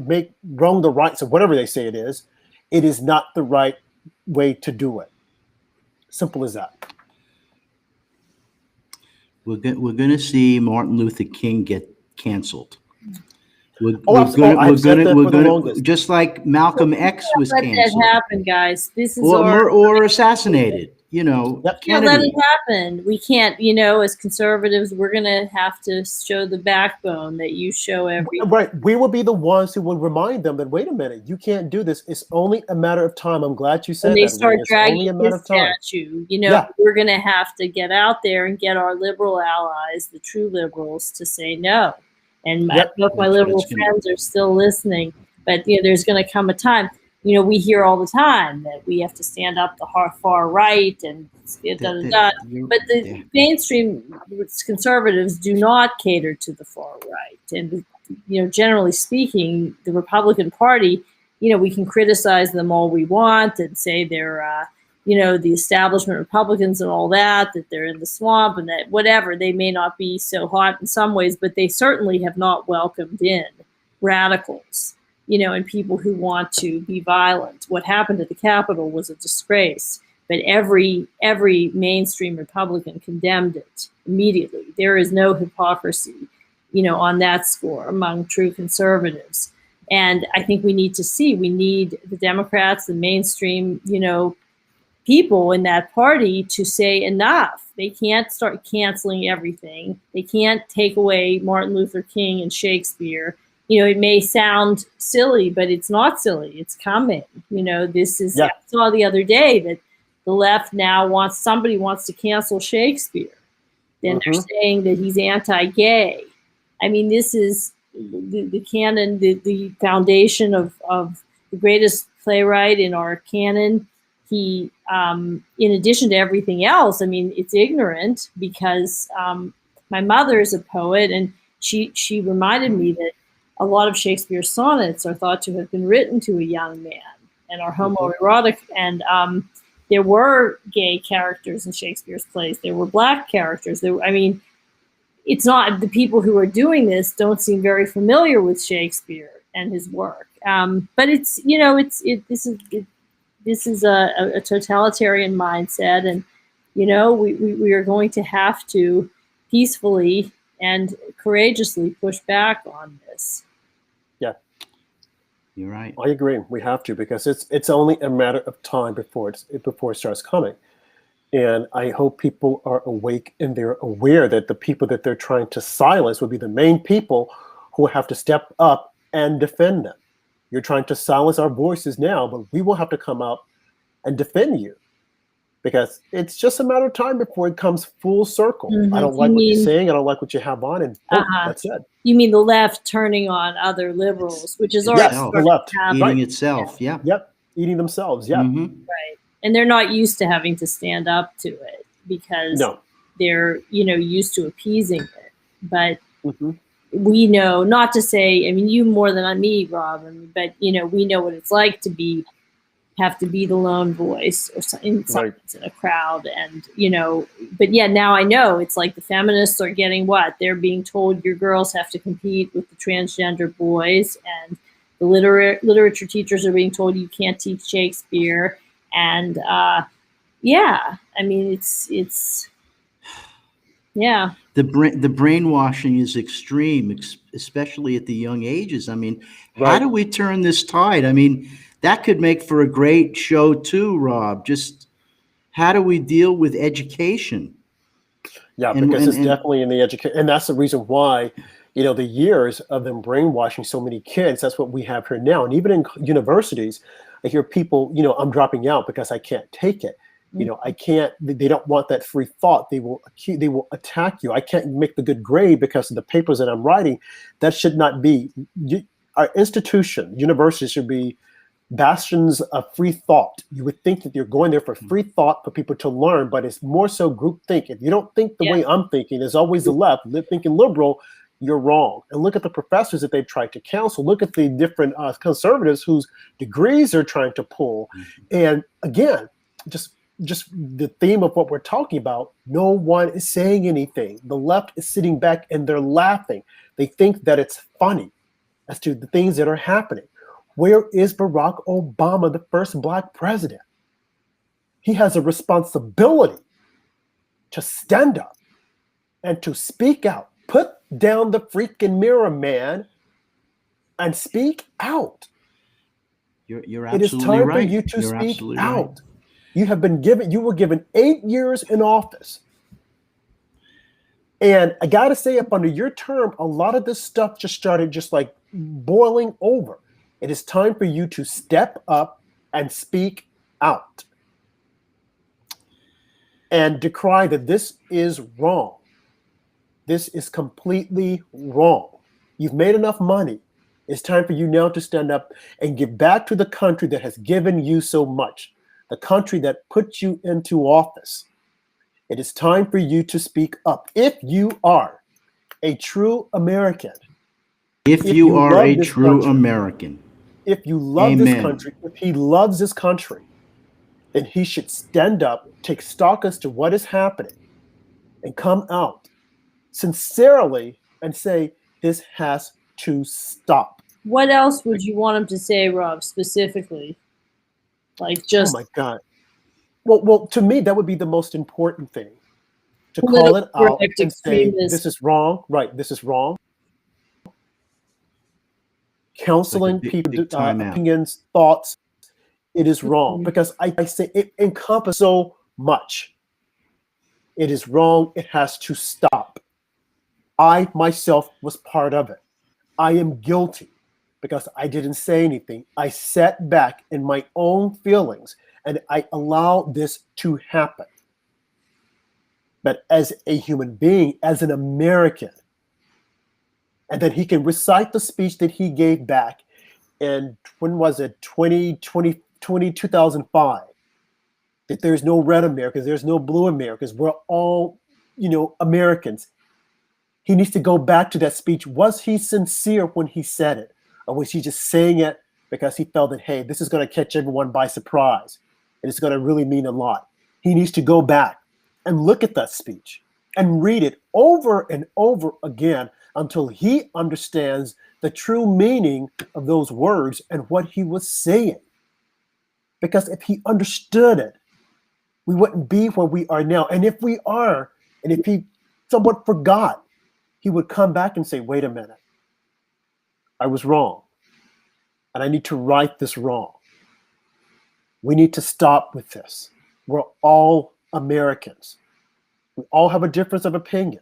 make wrong the right, so whatever they say it is not the right way to do it. Simple as that. We're going to see Martin Luther King get canceled. We're gonna just like Malcolm X was canceled. Let that happen, guys. This is or assassinated. You know, can't let it happen. We can't. You know, as conservatives, we're gonna have to show the backbone that you show every. Right. We will be the ones who will remind them that wait a minute, you can't do this. It's only a matter of time. I'm glad you said that. When they start dragging his statue, you know, we're gonna have to get out there and get our liberal allies, the true liberals, to say no. And both my liberal friends are still listening, but you know, there's going to come a time. You know, we hear all the time that we have to stand up the far right and da da da. But the mainstream conservatives do not cater to the far right, and you know, generally speaking, the Republican Party, you know, we can criticize them all we want and say they're you know, the establishment Republicans and all that they're in the swamp and that whatever, they may not be so hot in some ways, but they certainly have not welcomed in radicals, you know, and people who want to be violent. What happened at the Capitol was a disgrace, but every mainstream Republican condemned it immediately. There is no hypocrisy, you know, on that score among true conservatives. And I think we need the Democrats, the mainstream, you know, people in that party to say enough. They can't start canceling everything. They can't take away Martin Luther King and Shakespeare. You know, it may sound silly, but it's not silly. It's coming. You know, this is, I saw the other day that the left now somebody wants to cancel Shakespeare. Then they're saying that he's anti-gay. I mean, this is the canon, the foundation of the greatest playwright in our canon. He, in addition to everything else, I mean, it's ignorant because my mother is a poet, and she reminded me that a lot of Shakespeare's sonnets are thought to have been written to a young man and are homoerotic. And there were gay characters in Shakespeare's plays. There were black characters. I mean, it's not, the people who are doing this don't seem very familiar with Shakespeare and his work. But it's, you know, this is a totalitarian mindset, and you know, we are going to have to peacefully and courageously push back on this. Yeah, you're right. I agree. We have to, because it's only a matter of time before it starts coming. And I hope people are awake and they're aware that the people that they're trying to silence would be the main people who have to step up and defend them. You're trying to silence our voices now, but we will have to come out and defend you, because it's just a matter of time before it comes full circle. I don't like what you're saying. I don't like what you have on, and boom, that's it. You mean the left turning on other liberals, which is already Yes, the left eating itself. Yeah. Yep, eating themselves. Yeah. Right. And they're not used to having to stand up to it because they're, used to appeasing it. But we know, not to say, I mean, you more than me, Rob, but, we know what it's like to have to be the lone voice or in a crowd. And, but yeah, now I know it's like the feminists are getting what? They're being told your girls have to compete with the transgender boys, and the literature teachers are being told you can't teach Shakespeare. And I mean, it's The brainwashing is extreme, especially at the young ages. I mean, how do we turn this tide? I mean, that could make for a great show too, Rob. Just how do we deal with education? Yeah, because it's definitely in the education, and that's the reason why, the years of them brainwashing so many kids. That's what we have here now, and even in universities, I hear people, I'm dropping out because I can't take it. I can't. They don't want that free thought. They will attack you. I can't make the good grade because of the papers that I'm writing. That should not be. Our institution, universities, should be bastions of free thought. You would think that you're going there for free thought for people to learn, but it's more so group think. If you don't think the way I'm thinking, there's always the left thinking liberal. You're wrong. And look at the professors that they've tried to counsel. Look at the different conservatives whose degrees they're trying to pull. And again, just the theme of what we're talking about, no one is saying anything. The left is sitting back and they're laughing. They think that it's funny as to the things that are happening. Where is Barack Obama, the first Black president? He has a responsibility to stand up and to speak out. Put down the freaking mirror, man, and speak out. You're absolutely right. It is time for you to speak out. You were given 8 years in office. And I got to say, up under your term, a lot of this stuff just started just like boiling over. It is time for you to step up and speak out and decry that this is wrong. This is completely wrong. You've made enough money. It's time for you now to stand up and give back to the country that has given you so much, the country that put you into office. It is time for you to speak up. If you are a true American, if you are a true American, if you love this country, if he loves this country, then he should stand up, take stock as to what is happening, and come out sincerely and say, this has to stop. What else would you want him to say, Rob, specifically? Like just... Oh my God. Well, to me, that would be the most important thing. To call it out and say, this is wrong. Right, this is wrong. Counseling people, opinions, thoughts, it is wrong. Because I say it encompasses so much. It is wrong. It has to stop. I myself was part of it. I am guilty because I didn't say anything. I sat back in my own feelings and I allowed this to happen. But as a human being, as an American, and then he can recite the speech that he gave back in, when was it, 2005, that there's no red Americans, there's no blue Americans, we're all, Americans. He needs to go back to that speech. Was he sincere when he said it? Or was he just saying it because he felt that, hey, this is going to catch everyone by surprise and it's going to really mean a lot? He needs to go back and look at that speech and read it over and over again until he understands the true meaning of those words and what he was saying. Because if he understood it, we wouldn't be where we are now. And if we are, and if he somewhat forgot, he would come back and say, wait a minute, I was wrong. And I need to right this wrong. We need to stop with this. We're all Americans. We all have a difference of opinion.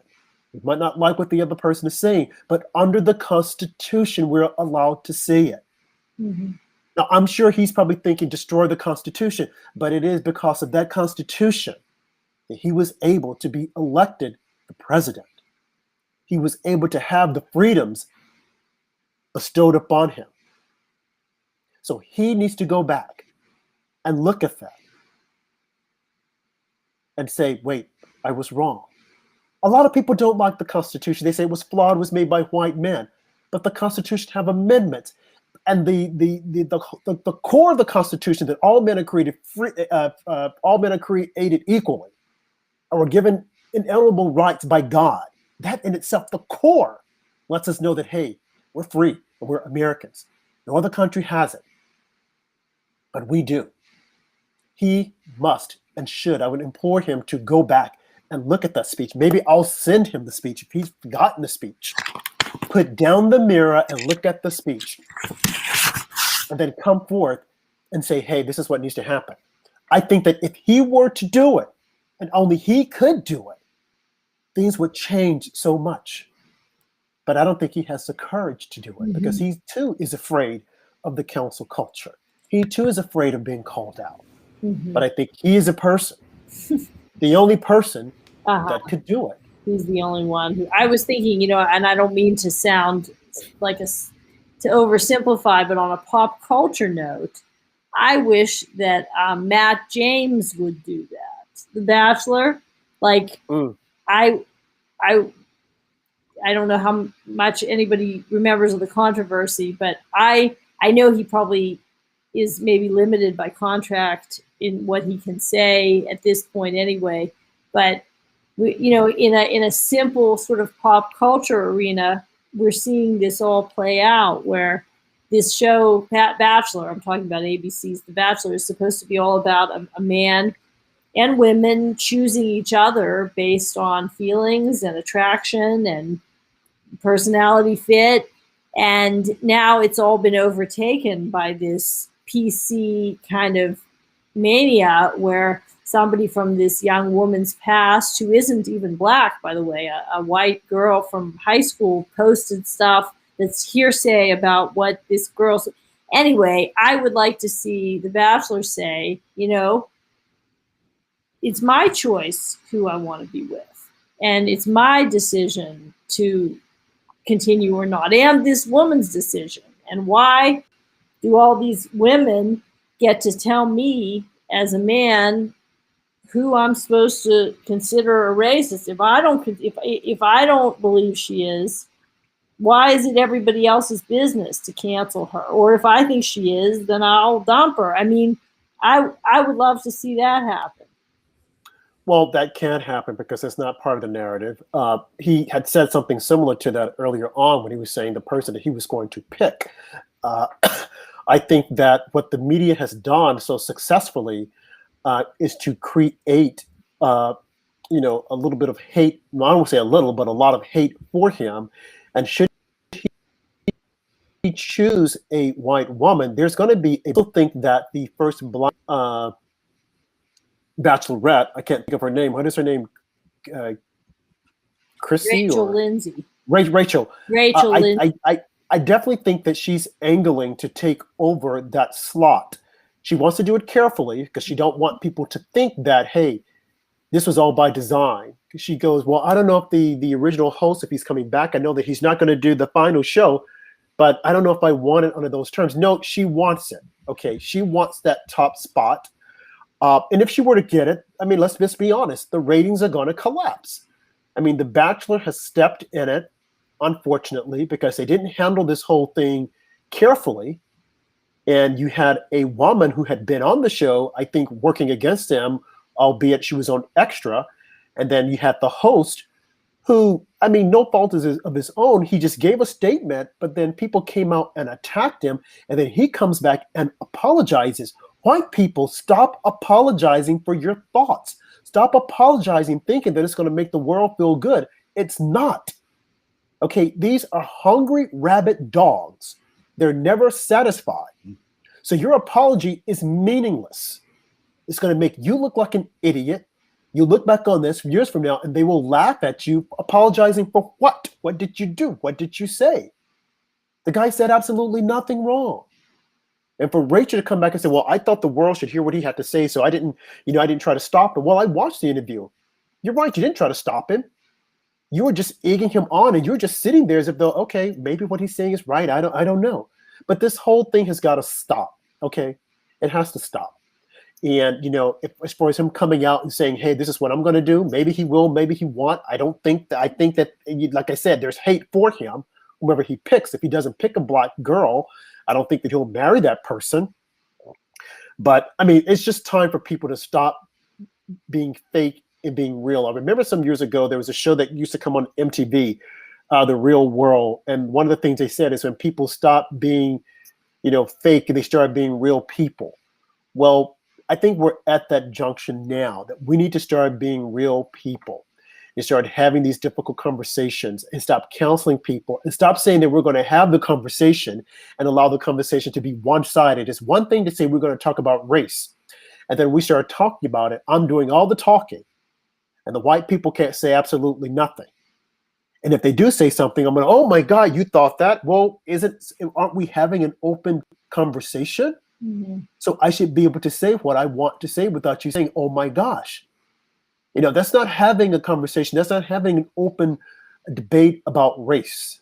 We might not like what the other person is saying, but under the Constitution, we're allowed to see it. Mm-hmm. Now, I'm sure he's probably thinking destroy the Constitution, but it is because of that Constitution that he was able to be elected the president. He was able to have the freedoms bestowed upon him. So he needs to go back and look at that and say, wait, I was wrong. A lot of people don't like the Constitution. They say it was flawed, was made by white men. But the Constitution have amendments. And the core of the Constitution, that all men are created free, all men are created equally, or given inalienable rights by God. That in itself, the core, lets us know that, hey, we're free and we're Americans. No other country has it, but we do. He must and should. I would implore him to go back and look at that speech. Maybe I'll send him the speech if he's forgotten the speech. Put down the mirror and look at the speech, and then come forth and say, hey, this is what needs to happen. I think that if he were to do it, and only he could do it, things would change so much. But I don't think he has the courage to do it, because he too is afraid of the council culture. He too is afraid of being called out. But I think he is a person, the only person that could do it. He's the only one who, I was thinking, and I don't mean to sound like to oversimplify, but on a pop culture note, I wish that Matt James would do that. The Bachelor, I don't know how much anybody remembers of the controversy, but I know he probably is maybe limited by contract in what he can say at this point anyway. But in a simple sort of pop culture arena, we're seeing this all play out, where this show, Bachelor, I'm talking about ABC's The Bachelor, is supposed to be all about a man and women choosing each other based on feelings and attraction and personality fit. And now it's all been overtaken by this PC kind of mania, where somebody from this young woman's past, who isn't even black, by the way, a white girl from high school, posted stuff that's hearsay about what this girl's. Anyway, I would like to see The Bachelor say, it's my choice who I want to be with, and it's my decision to continue or not, and this woman's decision. And why do all these women get to tell me as a man who I'm supposed to consider a racist? If I don't believe she is, why is it everybody else's business to cancel her? Or if I think she is, then I'll dump her. I mean, I would love to see that happen. Well, that can't happen because it's not part of the narrative. He had said something similar to that earlier on when he was saying the person that he was going to pick. I think that what the media has done so successfully is to create, a little bit of hate. I don't want to say a little, but a lot of hate for him. And should he choose a white woman, there's going to be people think that the first black bachelorette, I can't think of her name. What is her name? Chrissy Rachel or Lindsay. Rachel. Lindsay. I definitely think that she's angling to take over that slot. She wants to do it carefully because she don't want people to think that, hey, this was all by design. She goes, well, I don't know if the original host, if he's coming back, I know that he's not going to do the final show, but I don't know if I want it under those terms. No, she wants it. Okay, she wants that top spot. And if she were to get it, I mean, let's just be honest, the ratings are going to collapse. I mean, The Bachelor has stepped in it, unfortunately, because they didn't handle this whole thing carefully. And you had a woman who had been on the show, I think, working against them, albeit she was on extra. And then you had the host who, I mean, no fault of his own. He just gave a statement, but then people came out and attacked him. And then he comes back and apologizes. White people, stop apologizing for your thoughts. Stop apologizing thinking that it's going to make the world feel good. It's not. Okay, these are hungry rabid dogs. They're never satisfied. So your apology is meaningless. It's going to make you look like an idiot. You look back on this years from now and they will laugh at you, apologizing for what? What did you do? What did you say? The guy said absolutely nothing wrong. And for Rachel to come back and say, well, I thought the world should hear what he had to say, so I didn't try to stop him. Well, I watched the interview. You're right, you didn't try to stop him. You were just egging him on, and you were just sitting there as if though, okay, maybe what he's saying is right. I don't know. But this whole thing has got to stop. Okay, it has to stop. And as far as him coming out and saying, hey, this is what I'm going to do, maybe he will, maybe he won't. I think that, like I said, there's hate for him, whoever he picks. If he doesn't pick a black girl, I don't think that he'll marry that person. But I mean, it's just time for people to stop being fake and being real. I remember some years ago, there was a show that used to come on MTV, The Real World. And one of the things they said is when people stop being, fake and they start being real people. Well, I think we're at that junction now that we need to start being real people and start having these difficult conversations and stop counseling people and stop saying that we're going to have the conversation and allow the conversation to be one-sided. It's one thing to say we're going to talk about race, and then we start talking about it. I'm doing all the talking, and the white people can't say absolutely nothing. And if they do say something, I'm going, oh my God, you thought that? Well, aren't we having an open conversation? Mm-hmm. So I should be able to say what I want to say without you saying, oh my gosh. That's not having a conversation. That's not having an open debate about race.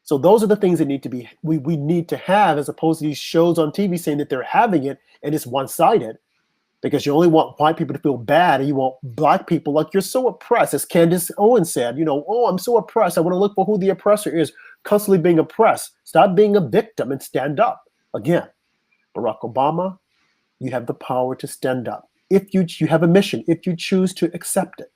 So those are the things that we need to have, as opposed to these shows on TV saying that they're having it and it's one-sided, because you only want white people to feel bad and you want black people, like, you're so oppressed. As Candace Owens said, oh, I'm so oppressed. I want to look for who the oppressor is, constantly being oppressed. Stop being a victim and stand up. Again, Barack Obama, you have the power to stand up. If you have a mission, if you choose to accept it.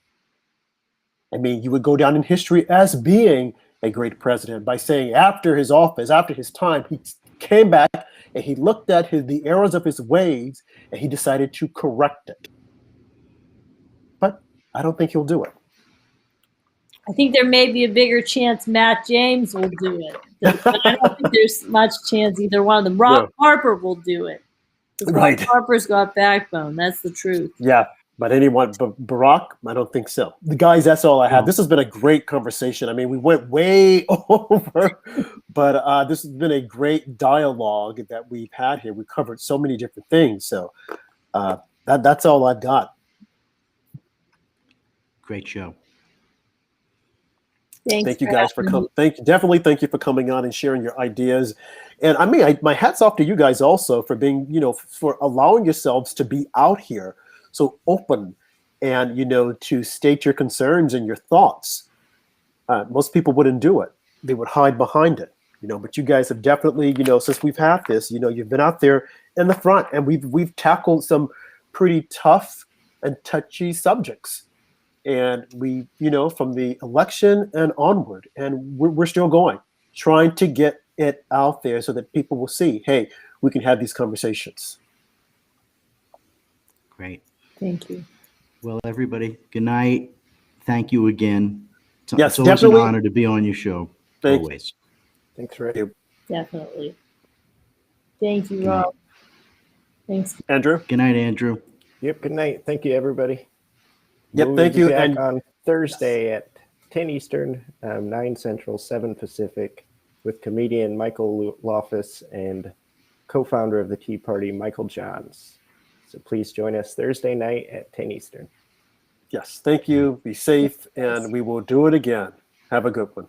I mean, you would go down in history as being a great president by saying after his office, after his time, he came back and he looked at the errors of his ways and he decided to correct it. But I don't think he'll do it. I think there may be a bigger chance Matt James will do it. But I don't think there's much chance either one of them. Rob Harper will do it. Right. Harper's got backbone. That's the truth. Yeah. But Barack, I don't think so. The guys, that's all I have. This has been a great conversation. I mean, we went way over, but this has been a great dialogue that we've had here. We covered so many different things. So that's all I've got. Great show. Thank you guys for coming. Thank you for coming on and sharing your ideas. And I mean, my hat's off to you guys also for being, for allowing yourselves to be out here so open and, to state your concerns and your thoughts. Most people wouldn't do it. They would hide behind it, but you guys have definitely, since we've had this, you've been out there in the front, and we've tackled some pretty tough and touchy subjects. And we, from the election and onward, and we're still going, trying to get it out there so that people will see, hey, we can have these conversations. Great. Thank you. Well, everybody, good night. Thank you again. Yes, it's always definitely an honor to be on your show. Always. Thanks, Ray. Definitely. Thank you, Rob. Thanks, Andrew. Good night, Andrew. Yep. Good night. Thank you, everybody. Yep. Thank you. And on Thursday at 10 Eastern, 9 Central, 7 Pacific, with comedian Michael Loftus and co-founder of the Tea Party, Michael Johns. So please join us Thursday night at 10 Eastern. Yes. Thank you. Be safe, and we will do it again. Have a good one.